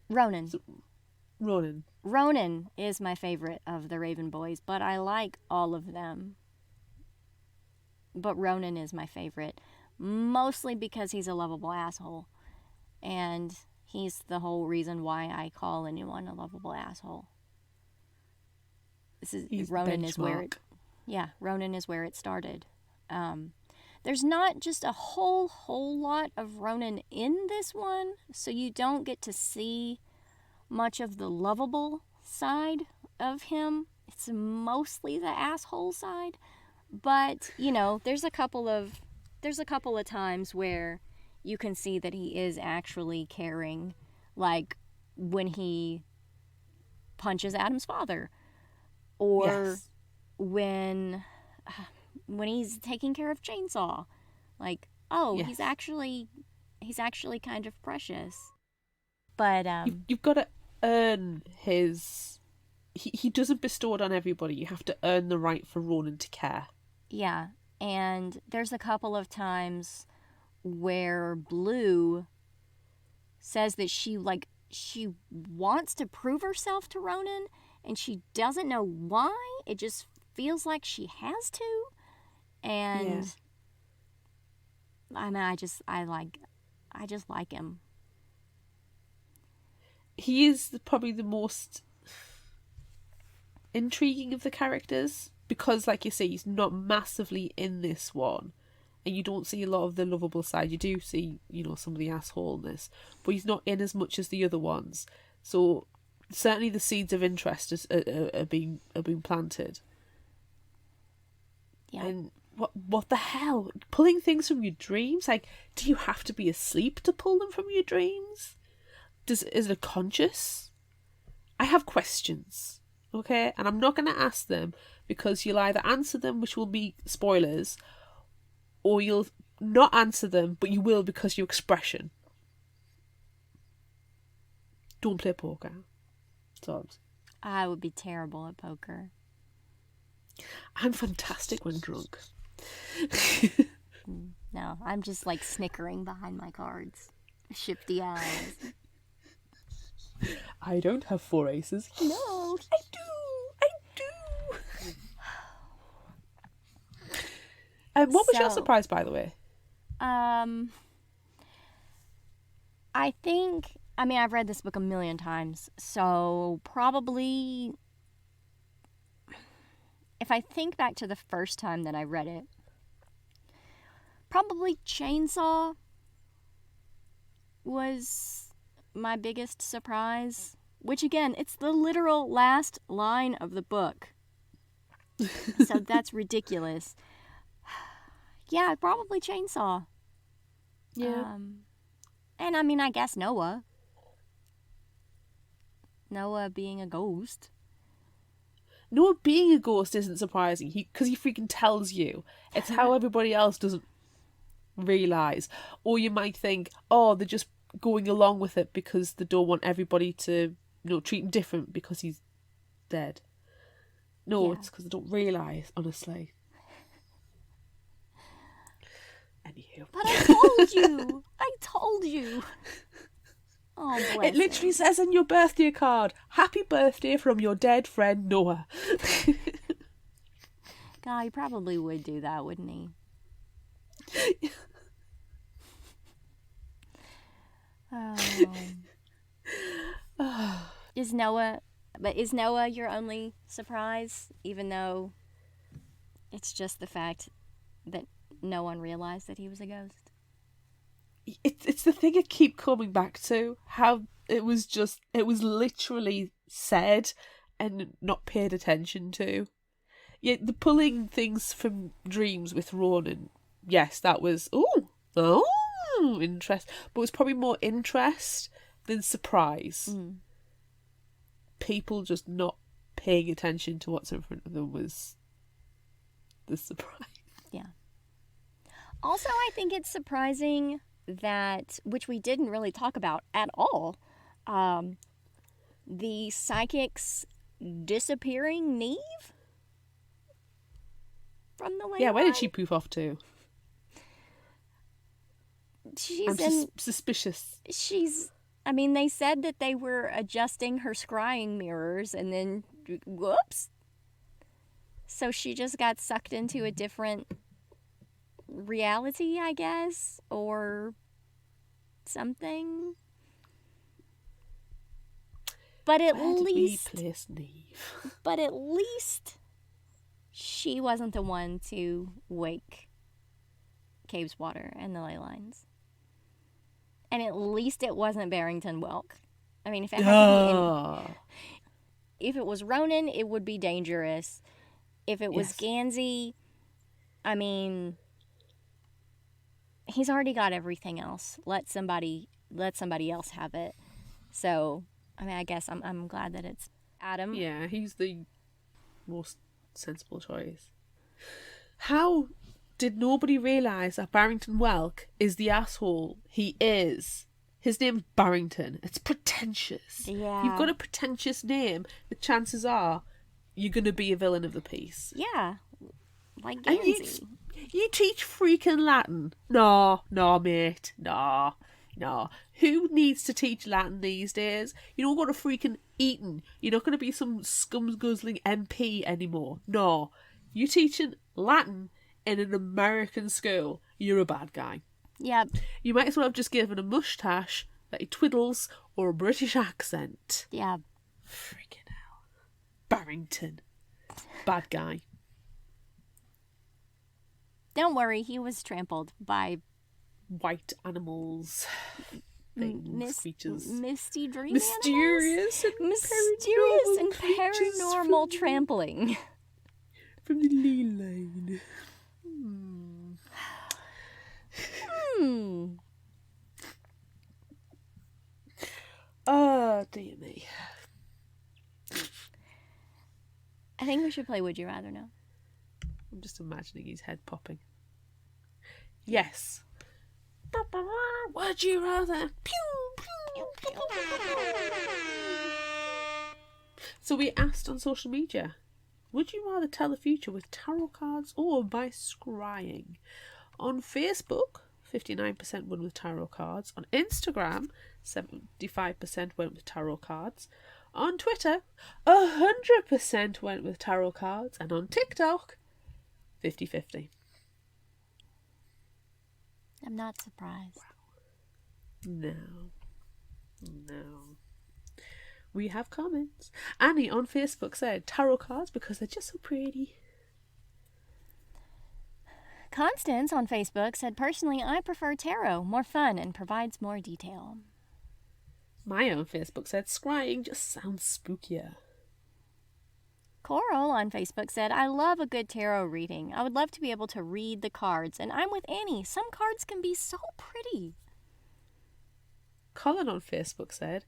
Ronan. Ronan. Ronan is my favorite of the Raven boys, but I like all of them. But Ronan is my favorite, mostly because he's a lovable asshole. And he's the whole reason why I call anyone a lovable asshole. He's Ronan is where it, Ronan is where it started. There's not just a whole lot of Ronan in this one, so you don't get to see much of the lovable side of him. It's mostly the asshole side, but you know, there's a couple of times where you can see that he is actually caring, like when he punches Adam's father, or when he's taking care of Chainsaw. Like, oh, Yes. he's actually kind of precious. But You've got to earn his... He doesn't bestow it on everybody. You have to earn the right for Ronan to care. yeah, and there's a couple of times where Blue says that she wants to prove herself to Ronan, and she doesn't know why. It just feels like she has to. And I mean, I just like him. He is probably the most intriguing of the characters because, like you say, he's not massively in this one, and you don't see a lot of the lovable side. You do see, you know, some of the assholeness, but he's not in as much as the other ones. So certainly the seeds of interest are being planted. Yeah. And what the hell? Pulling things from your dreams? Like, do you have to be asleep to pull them from your dreams? Is it conscious? I have questions, okay? And I'm not going to ask them because you'll either answer them, which will be spoilers, or you'll not answer them, but you will because your expression. Don't play poker. Sobs. I would be terrible at poker. I'm fantastic when drunk. No, I'm just like snickering behind my cards. Shifty eyes. I don't have 4 aces. No. I do. What was your So- surprise, by the way? I've read this book a million times, so probably if I think back to the first time that I read it, probably Chainsaw was my biggest surprise which again, it's the literal last line of the book. So that's ridiculous. Yeah, probably chainsaw. Yeah. And I mean, I guess Noah. Noah being a ghost. Noah being a ghost isn't surprising, because he freaking tells you. It's how everybody else doesn't realise. Or you might think, oh, they're just going along with it because they don't want everybody to, treat him different because he's dead. No, it's because they don't realise, honestly. Anywho. But I told you! I told you! Oh, bless It literally him. says on your birthday card, happy birthday from your dead friend Noah. God, he probably would do that, wouldn't he? Is Noah your only surprise, even though it's just the fact that no one realized that he was a ghost? It's the thing I keep coming back to, how it was literally said and not paid attention to. Yeah, the pulling things from dreams with Ronan, yes, that was, interest. But it was probably more interest than surprise. Mm. People just not paying attention to what's in front of them was the surprise. Yeah. Also, I think it's surprising that, which we didn't really talk about at all, the psychic's disappearing Neve from the ley Yeah, where line. did she poof off to? She's suspicious. I mean, they said that they were adjusting her scrying mirrors and then, whoops. So she just got sucked into a different reality, I guess, or something. But at Where did least, we place Neve? but at least she wasn't the one to wake Cave's water and the ley lines. And at least it wasn't Barrington Welk. I mean, if it was Ronan, it would be dangerous. If it was Gansey, I mean, he's already got everything else. Let somebody else have it. So, I mean, I guess I'm glad that it's Adam. Yeah, he's the most sensible choice. How did nobody realise that Barrington Welk is the asshole he is? His name's Barrington. It's pretentious. Yeah. You've got a pretentious name, the chances are you're going to be a villain of the piece. Yeah. Like And Gansey. you teach freaking Latin. No, mate. No. Who needs to teach Latin these days? You don't go to freaking Eton. You're not going to be some scum-guzzling MP anymore. No. You teaching Latin in an American school, you're a bad guy. Yep. You might as well have just given a moustache that he twiddles or a British accent. Yeah. Freaking hell. Barrington. Bad guy. Don't worry, he was trampled by White animals. Things, creatures. misty dream Mysterious animals? and Mysterious and creatures paranormal trampling. from the ley line. Oh, dear me. I think we should play Would You Rather now. I'm just imagining his head popping. Yes. Would you rather? Pew, pew, pew. So we asked on social media, would you rather tell the future with tarot cards or by scrying? On Facebook, 59% went with tarot cards. On Instagram, 75% went with tarot cards. On Twitter, 100% went with tarot cards. And on TikTok, 50-50. I'm not surprised. No. We have comments. Annie on Facebook said tarot cards because they're just so pretty. Constance on Facebook said, personally, I prefer tarot. More fun and provides more detail. Maya on Facebook said, scrying just sounds spookier. Coral on Facebook said, I love a good tarot reading. I would love to be able to read the cards. And I'm with Annie. Some cards can be so pretty. Colin on Facebook said,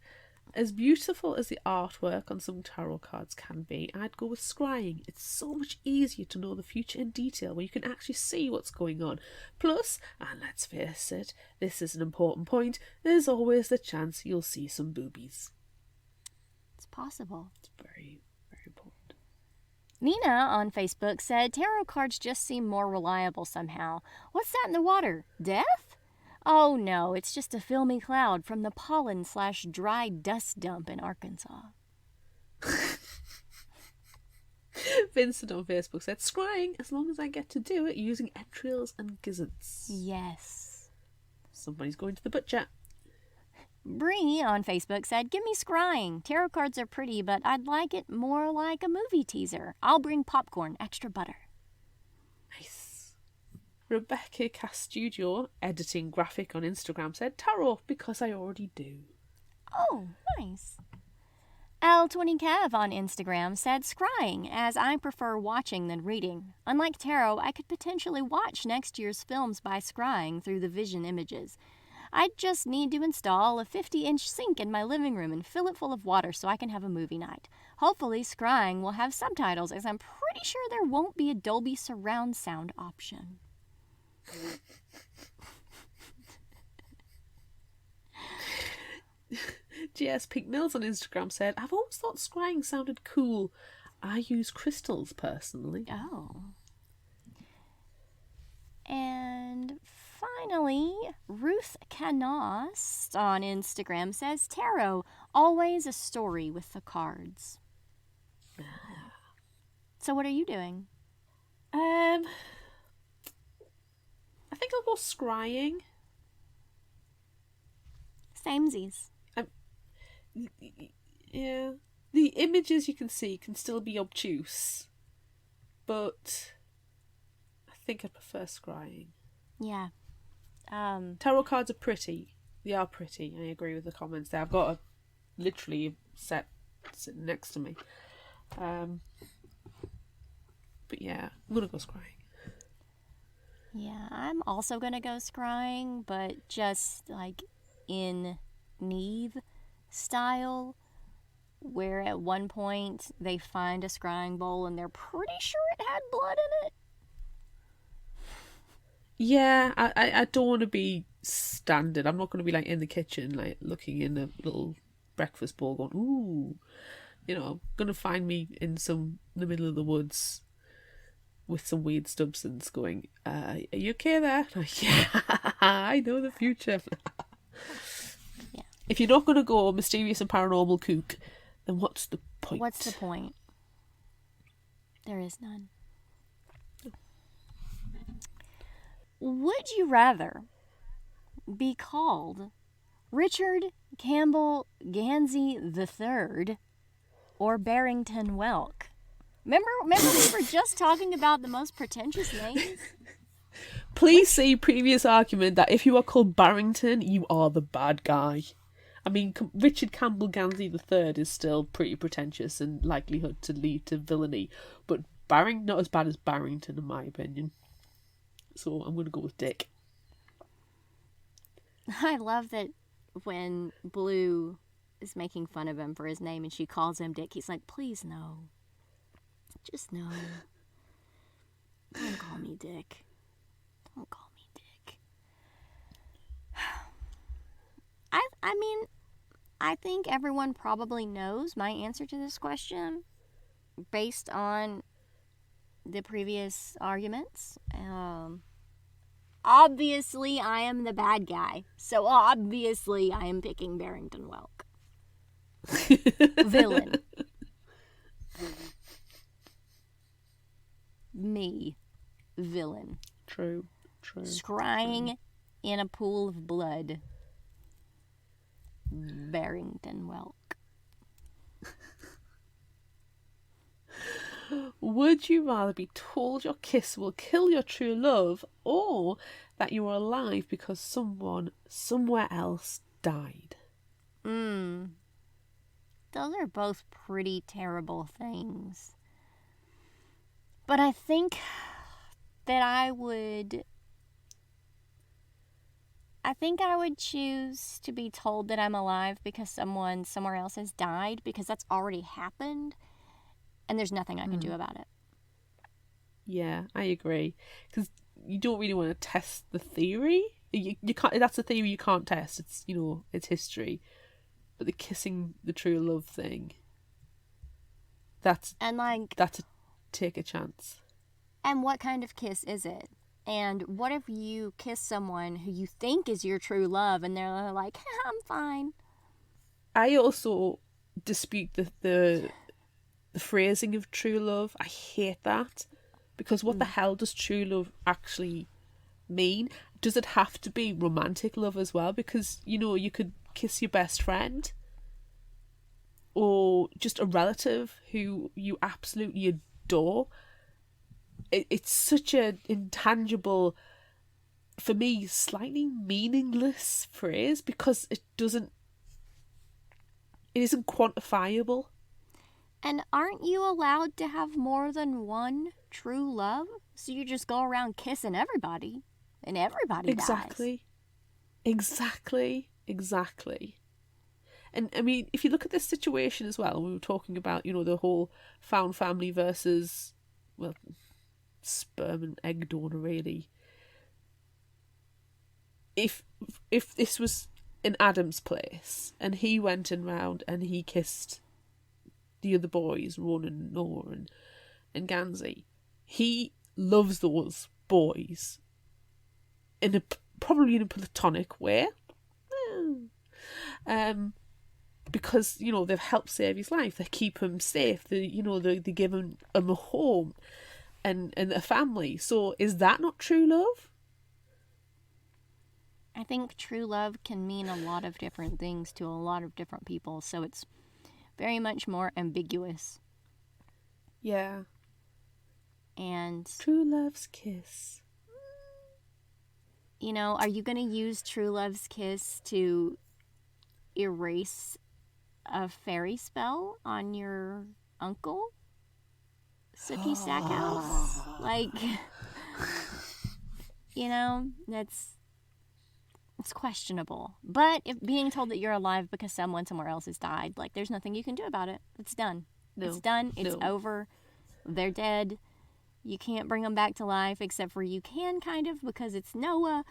as beautiful as the artwork on some tarot cards can be, I'd go with scrying. It's so much easier to know the future in detail where you can actually see what's going on. Plus, and let's face it, this is an important point, there's always the chance you'll see some boobies. It's possible. It's very, very important. Nina on Facebook said, tarot cards just seem more reliable somehow. What's that in the water? Death? Oh no, it's just a filmy cloud from the pollen/dry dust dump in Arkansas. Vincent on Facebook said, scrying as long as I get to do it using entrails and gizzards. Yes. Somebody's going to the butcher. Bree on Facebook said, give me scrying. Tarot cards are pretty, but I'd like it more like a movie teaser. I'll bring popcorn, extra butter. Nice. Rebecca Castudio, editing graphic on Instagram, said, tarot, because I already do. Oh, nice. L20Kev on Instagram said, scrying, as I prefer watching than reading. Unlike tarot, I could potentially watch next year's films by scrying through the vision images. I just need to install a 50-inch sink in my living room and fill it full of water so I can have a movie night. Hopefully, scrying will have subtitles, as I'm pretty sure there won't be a Dolby surround sound option. GS Pink Mills on Instagram said, I've always thought scrying sounded cool. I use crystals personally. Oh. And finally, Ruth Canost on Instagram says, tarot, always a story with the cards. So what are you doing? I think I'll go scrying. Samesies. Yeah. The images you can see can still be obtuse, but I think I prefer scrying. Yeah. Tarot cards are pretty. They are pretty. I agree with the comments there. I've got a literally set sitting next to me. But yeah, I'm gonna go scrying. Yeah, I'm also going to go scrying, but just like in Neve style, where at one point they find a scrying bowl and they're pretty sure it had blood in it. Yeah, I don't want to be standard. I'm not going to be like in the kitchen, like looking in a little breakfast bowl going, ooh. You know, going to find me in the middle of the woods with some weed stubsons going, are you okay there? Like, yeah, I know the future. Yeah. If you're not going to go mysterious and paranormal kook, then what's the point? What's the point? There is none. Would you rather be called Richard Campbell Gansey III or Barrington Welk? Remember we were just talking about the most pretentious names? Please see previous argument that if you are called Barrington, you are the bad guy. I mean, Richard Campbell Gansey III is still pretty pretentious and likelihood to lead to villainy, but not as bad as Barrington in my opinion. So I'm going to go with Dick. I love that when Blue is making fun of him for his name and she calls him Dick, he's like, please no. Just no. Don't call me Dick. Don't call me Dick. I mean, I think everyone probably knows my answer to this question based on the previous arguments. Obviously, I am the bad guy. So obviously, I am picking Barrington Welk. Villain. Me. Villain. True. Scrying in a pool of blood. Barrington Welk. Would you rather be told your kiss will kill your true love, or that you are alive because someone somewhere else died? Those are both pretty terrible things. But I think that I would choose to be told that I'm alive because someone somewhere else has died, because that's already happened and there's nothing I can do about it. Yeah, I agree. Because you don't really want to test the theory. You can't. That's a theory you can't test. It's, you know, it's history. But the kissing the true love thing, that's a take a chance. And what kind of kiss is it? And what if you kiss someone who you think is your true love and they're like, I'm fine? I also dispute the phrasing of true love. I hate that. Because what the hell does true love actually mean? Does it have to be romantic love as well? Because, you know, you could kiss your best friend or just a relative who you absolutely adore. It's such an intangible, for me, slightly meaningless phrase because it isn't quantifiable. And aren't you allowed to have more than one true love? So you just go around kissing everybody and everybody dies. Exactly. And I mean, if you look at this situation as well, we were talking about, you know, the whole found family versus, well, sperm and egg donor, really. If this was in Adam's place and he went around and he kissed the other boys, Ronan and Noah and Gansey, he loves those boys probably in a platonic way, because, you know, they've helped save his life, they keep him safe, they give him a home and a family. So is that not true love? I think true love can mean a lot of different things to a lot of different people, so it's very much more ambiguous. Yeah. And true love's kiss. You know, are you going to use true love's kiss to erase a fairy spell on your uncle, Sookie Stackhouse? Like, you know, it's questionable. But if being told that you're alive because someone somewhere else has died, like, there's nothing you can do about it. It's done. No. It's done. It's over. They're dead. You can't bring them back to life, except for you can, kind of, because it's Noah.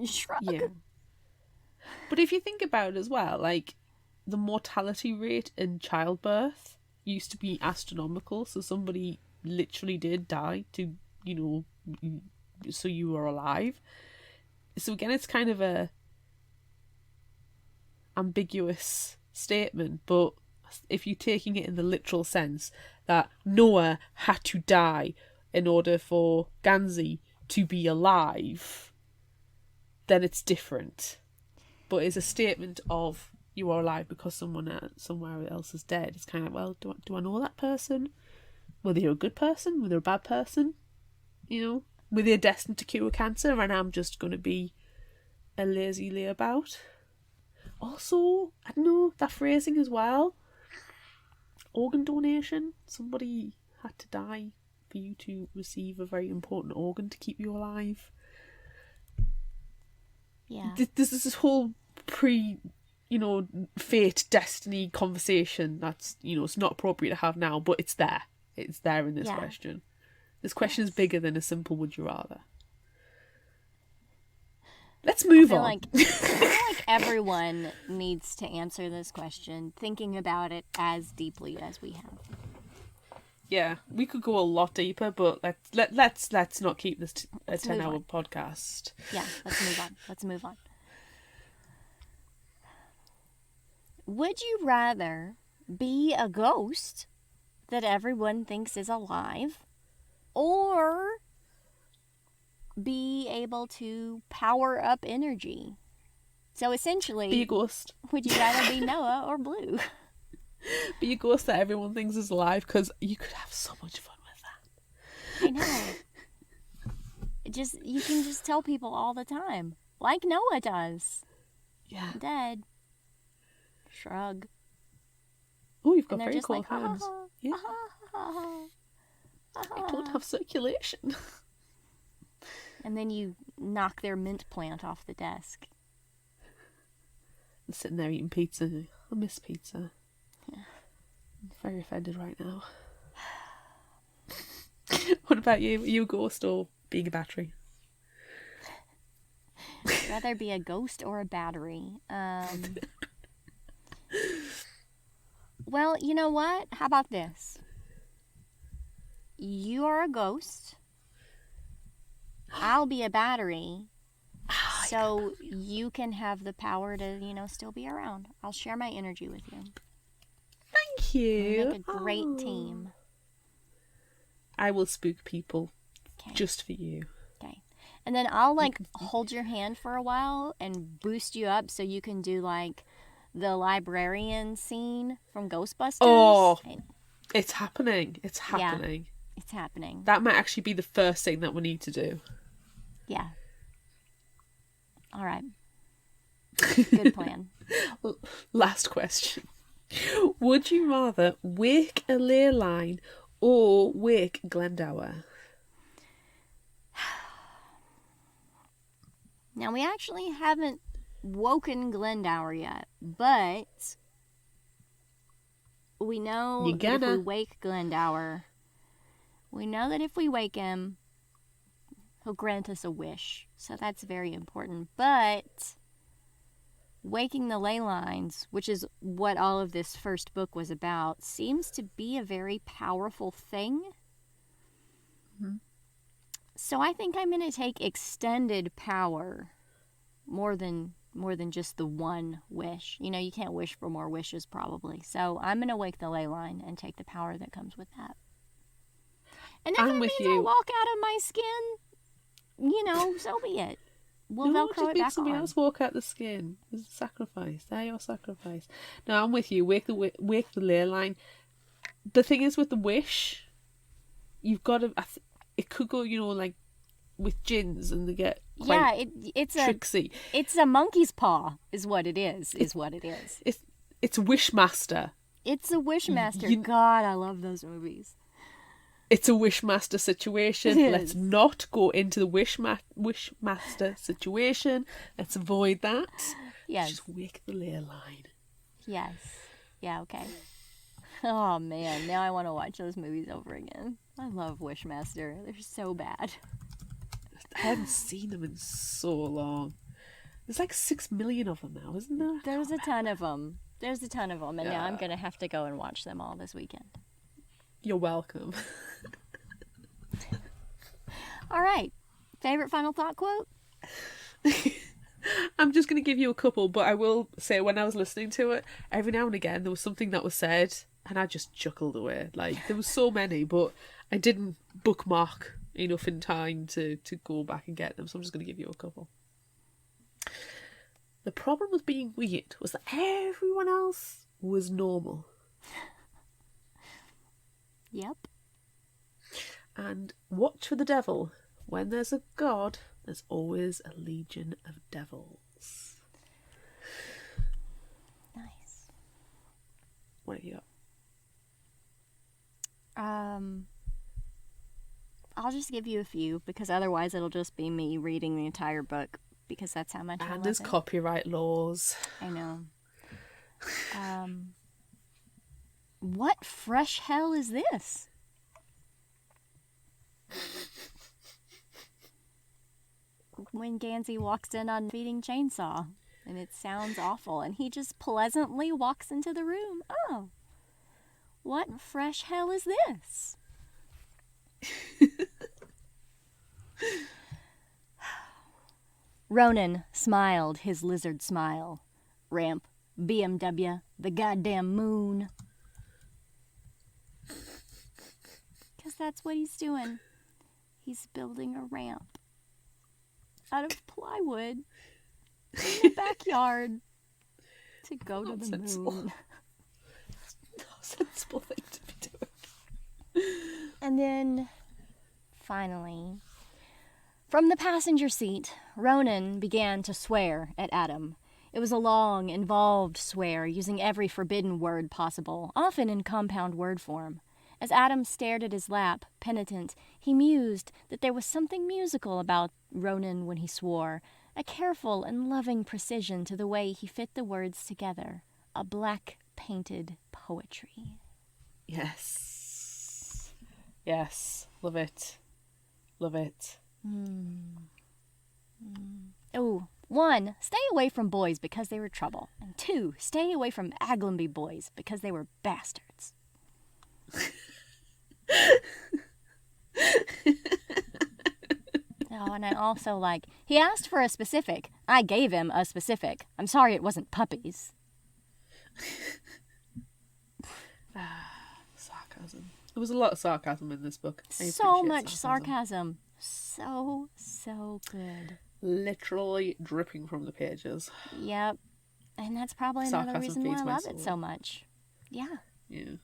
Shrug. Yeah. But if you think about it as well, like, the mortality rate in childbirth used to be astronomical, so somebody literally did die to, you know, so you were alive. So again, it's kind of a ambiguous statement, but if you're taking it in the literal sense that Noah had to die in order for Gansey to be alive, then it's different. But it's a statement of you are alive because someone somewhere else is dead. It's kind of, well, do I know that person? Were they a good person? Were they a bad person? You know? Were they destined to cure cancer and I'm just going to be a lazy layabout? Also, I don't know, that phrasing as well. Organ donation. Somebody had to die for you to receive a very important organ to keep you alive. Yeah. This is this whole fate, destiny conversation that's, you know, it's not appropriate to have now, but it's there. It's there in this question. This question is bigger than a simple would you rather. Let's move on. I feel like everyone needs to answer this question, thinking about it as deeply as we have. Yeah, we could go a lot deeper, but let's not keep this a 10-hour podcast. Yeah, let's move on. Would you rather be a ghost that everyone thinks is alive, or be able to power up energy? So essentially, be a ghost. Would you rather be Noah or Blue? Be a ghost that everyone thinks is alive, because you could have so much fun with that. I know. You can just tell people all the time, like Noah does. Yeah. I'm dead. Shrug. Oh, you've got And they're very just cold like, ha, ha, hands. ha, Yeah. ha, ha, ha, ha, I don't ha. have circulation. And then you knock their mint plant off the desk. I'm sitting there eating pizza. I miss pizza. Yeah. I'm very offended right now. What about you? Are you a ghost or being a battery? Rather be a ghost or a battery. Well, you know what? How about this? You are a ghost. I'll be a battery. So you can have the power to, still be around. I'll share my energy with you. Thank you. We'll make a great team. I will spook people Okay. just for you. Okay. And then I'll hold your hand for a while and boost you up so you can do the librarian scene from Ghostbusters. Oh, it's happening. It's happening. Yeah, it's happening. That might actually be the first thing that we need to do. Yeah. All right. Good plan. Last question. Would you rather wake a ley line or wake Glendower? Now, we actually haven't woken Glendower yet, but we know that if we wake Glendower, we know that if we wake him, he'll grant us a wish. So that's very important. But waking the ley lines, which is what all of this first book was about, seems to be a very powerful thing. Mm-hmm. So I think I'm going to take extended power more than just the one wish. You can't wish for more wishes probably. So I'm going to wake the ley line and take the power that comes with that. And if I'm it with means I you. walk out of my skin, so be it. We'll No, Velcro just it make back somebody on. else walk out the skin. It's a sacrifice. They're your sacrifice. No, I'm with you. Wake the ley line. The thing is with the wish, you've got to. It could go, with gins, and they get quite it's tricksy. It's a monkey's paw, is what it is. What it is. It's Wishmaster. It's a Wishmaster. God, I love those movies. It's a Wishmaster situation. It is. Let's not go into the Wishmaster situation. Let's avoid that. Yes. Just wake the ley line. Yes. Yeah, okay. Oh, man. Now I want to watch those movies over again. I love Wishmaster. They're so bad. I haven't seen them in so long. There's 6 million of them now, isn't there? There's a ton of them. And now I'm going to have to go and watch them all this weekend. You're welcome. All right. Favorite final thought quote? I'm just going to give you a couple, but I will say when I was listening to it, every now and again there was something that was said and I just chuckled away. There was so many, but I didn't bookmark enough in time to go back and get them, so I'm just going to give you a couple. The problem with being weird was that everyone else was normal. Yep. And watch for the devil. When there's a god, there's always a legion of devils. Nice. What have you got? I'll just give you a few because otherwise it'll just be me reading the entire book because that's how much I love And there's it. copyright laws. I know. What fresh hell is this? When Gansey walks in on feeding chainsaw and it sounds awful and he just pleasantly walks into the room. Oh, what fresh hell is this? Ronan smiled his lizard smile. Ramp, BMW, the goddamn moon. Because that's what he's doing. He's building a ramp out of plywood in the backyard to go to the moon. Not a sensible thing to be doing. And then, finally, from the passenger seat, Ronan began to swear at Adam. It was a long, involved swear, using every forbidden word possible, often in compound word form. As Adam stared at his lap, penitent, he mused that there was something musical about Ronan when he swore, a careful and loving precision to the way he fit the words together, a black-painted poetry. Yes. Yes. Love it. Love it. Oh, 1, stay away from boys because they were trouble, and 2, stay away from Aglionby boys because they were bastards. Oh, and I also like, he asked for a specific. I gave him a specific. I'm sorry it wasn't puppies. Sarcasm. There was a lot of sarcasm in this book. So much sarcasm. So good. Literally dripping from the pages. Yep. And that's probably another reason why I love it so much. Yeah. Yeah.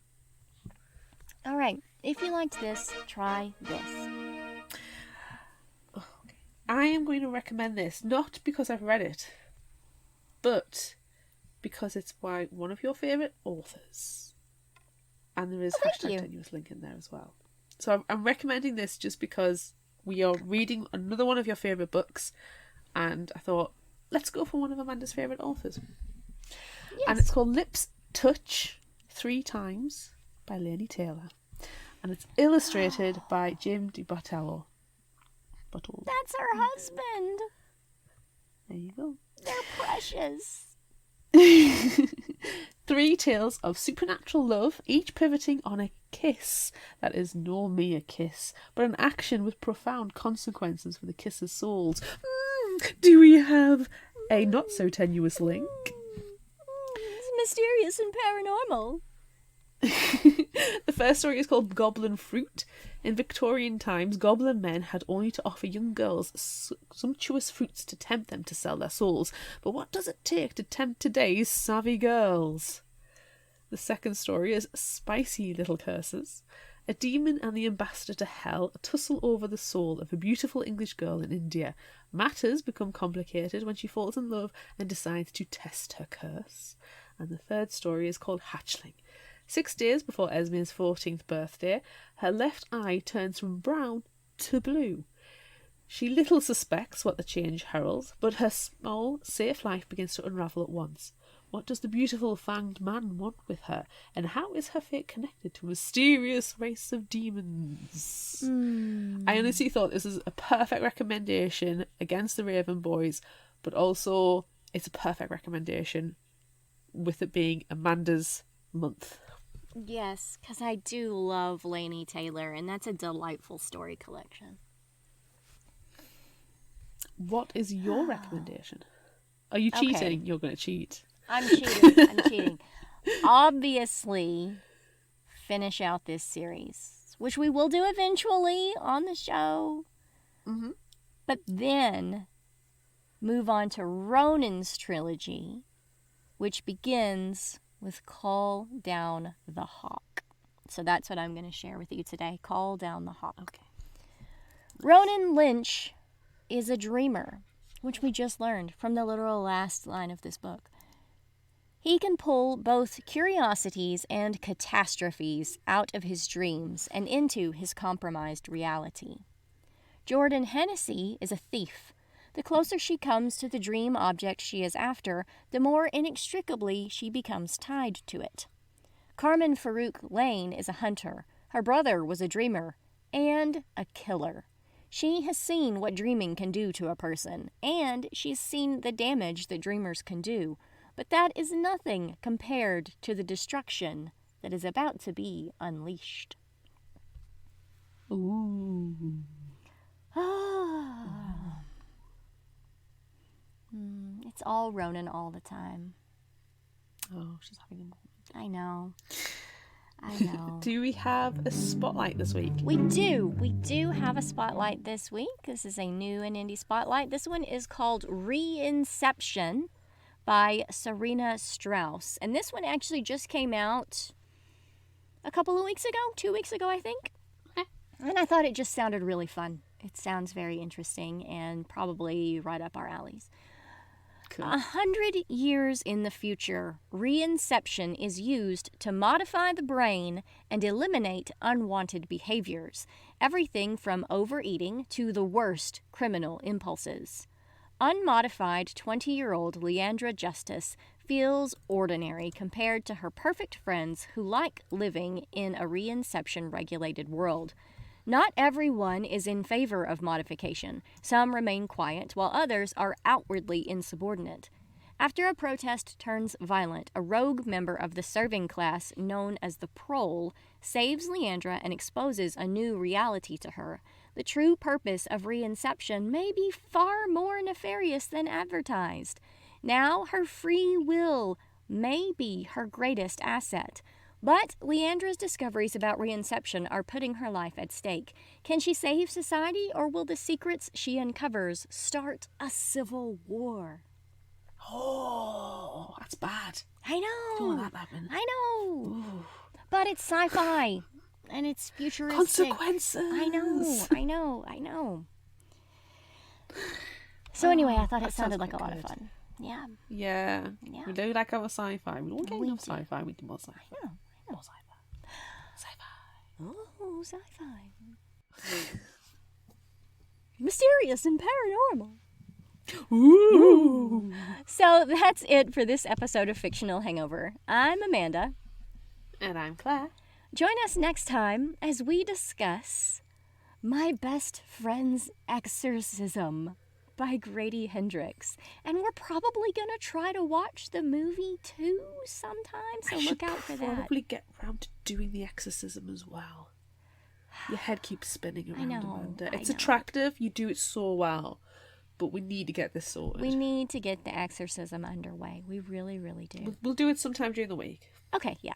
All right. If you liked this, try this. Okay. I am going to recommend this, not because I've read it, but because it's by one of your favourite authors. And there is hashtag tenuous link in there as well. So I'm recommending this just because we are reading another one of your favourite books, and I thought, let's go for one of Amanda's favourite authors. Yes. And it's called Lips Touch 3 Times by Laini Taylor. And it's illustrated by Jim DiBartolo. That's her husband. There you go. They're precious. 3 tales of supernatural love, each pivoting on a kiss that is no mere kiss, but an action with profound consequences for the kissers' souls. Do we have a not so tenuous link? It's mysterious and paranormal. The first story is called Goblin Fruit. In Victorian times, goblin men had only to offer young girls sumptuous fruits to tempt them to sell their souls. But what does it take to tempt today's savvy girls? The second story is Spicy Little Curses. A demon and the ambassador to hell tussle over the soul of a beautiful English girl in India. Matters become complicated when she falls in love and decides to test her curse. And the third story is called Hatchling. 6 days before Esme's 14th birthday, her left eye turns from brown to blue. She little suspects what the change heralds, but her small, safe life begins to unravel at once. What does the beautiful fanged man want with her, and how is her fate connected to a mysterious race of demons? I honestly thought this is a perfect recommendation against the Raven Boys, but also it's a perfect recommendation with it being Amanda's month. Yes, because I do love Laini Taylor, and that's a delightful story collection. What is your recommendation? Are you cheating? Okay. You're going to cheat. I'm cheating. Obviously, finish out this series, which we will do eventually on the show. Mm-hmm. But then move on to Ronan's trilogy, which begins with Call Down the Hawk. So that's what I'm going to share with you today. Call Down the Hawk. Okay. Ronan Lynch is a dreamer, which we just learned from the literal last line of this book. He can pull both curiosities and catastrophes out of his dreams and into his compromised reality. Jordan Hennessy is a thief. The closer she comes to the dream object she is after, the more inextricably she becomes tied to it. Carmen Farouk Lane is a hunter. Her brother was a dreamer and a killer. She has seen what dreaming can do to a person, and she's seen the damage that dreamers can do. But that is nothing compared to the destruction that is about to be unleashed. Ooh. It's all Ronan all the time. Oh, she's having a moment. I know. Do we have a spotlight this week? We do have a spotlight this week. This is a new and indie spotlight. This one is called Reinception by Serena Strauss. And this one actually just came out a couple of weeks ago, 2 weeks ago, I think. And I thought it just sounded really fun. It sounds very interesting and probably right up our alleys. Okay. 100 years in the future, reinception is used to modify the brain and eliminate unwanted behaviors, everything from overeating to the worst criminal impulses. Unmodified 20-year-old Leandra Justice feels ordinary compared to her perfect friends who like living in a reinception-regulated world. Not everyone is in favor of modification. Some remain quiet, while others are outwardly insubordinate. After a protest turns violent, a rogue member of the serving class known as the Prole saves Leandra and exposes a new reality to her. The true purpose of reinception may be far more nefarious than advertised. Now her free will may be her greatest asset. But Leandra's discoveries about reinception are putting her life at stake. Can she save society, or will the secrets she uncovers start a civil war? Oh, that's bad. I know. Don't want that to happen. I know. Ooh. But it's sci-fi, and it's futuristic. Consequences. I know. So anyway, I thought it sounded like a lot of fun. Yeah. Yeah. We do like our sci-fi. We don't get enough do. sci-fi. We do more sci-fi. I know. More sci-fi. Sci-fi. Oh, sci-fi. Mysterious and paranormal. Ooh. So that's it for this episode of Fictional Hangover. I'm Amanda. And I'm Claire. Join us next time as we discuss My Best Friend's Exorcism by Grady Hendrix. And we're probably going to try to watch the movie too sometime, so look out for that. Probably get around to doing the exorcism as well. Your head keeps spinning around, Amanda. It's attractive, you do it so well. But we need to get this sorted. We need to get the exorcism underway. We really, really do. We'll do it sometime during the week. Okay, yeah.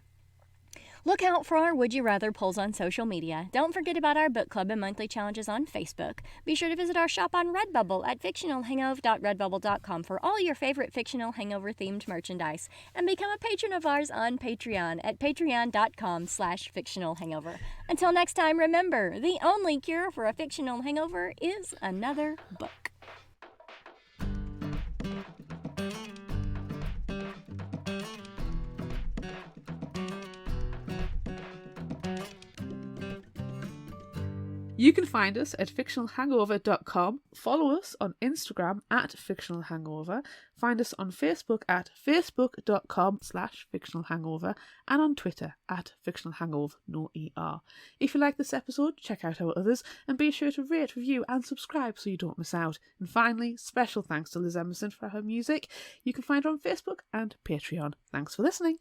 Look out for our Would You Rather polls on social media. Don't forget about our book club and monthly challenges on Facebook. Be sure to visit our shop on Redbubble at fictionalhangover.redbubble.com for all your favorite Fictional Hangover-themed merchandise. And become a patron of ours on Patreon at patreon.com/fictionalhangover. Until next time, remember, the only cure for a fictional hangover is another book. You can find us at fictionalhangover.com, follow us on Instagram at fictionalhangover, find us on Facebook at facebook.com/fictionalhangover, and on Twitter at fictionalhangover, no ER. If you like this episode, check out our others, and be sure to rate, review, and subscribe so you don't miss out. And finally, special thanks to Liz Emerson for her music. You can find her on Facebook and Patreon. Thanks for listening.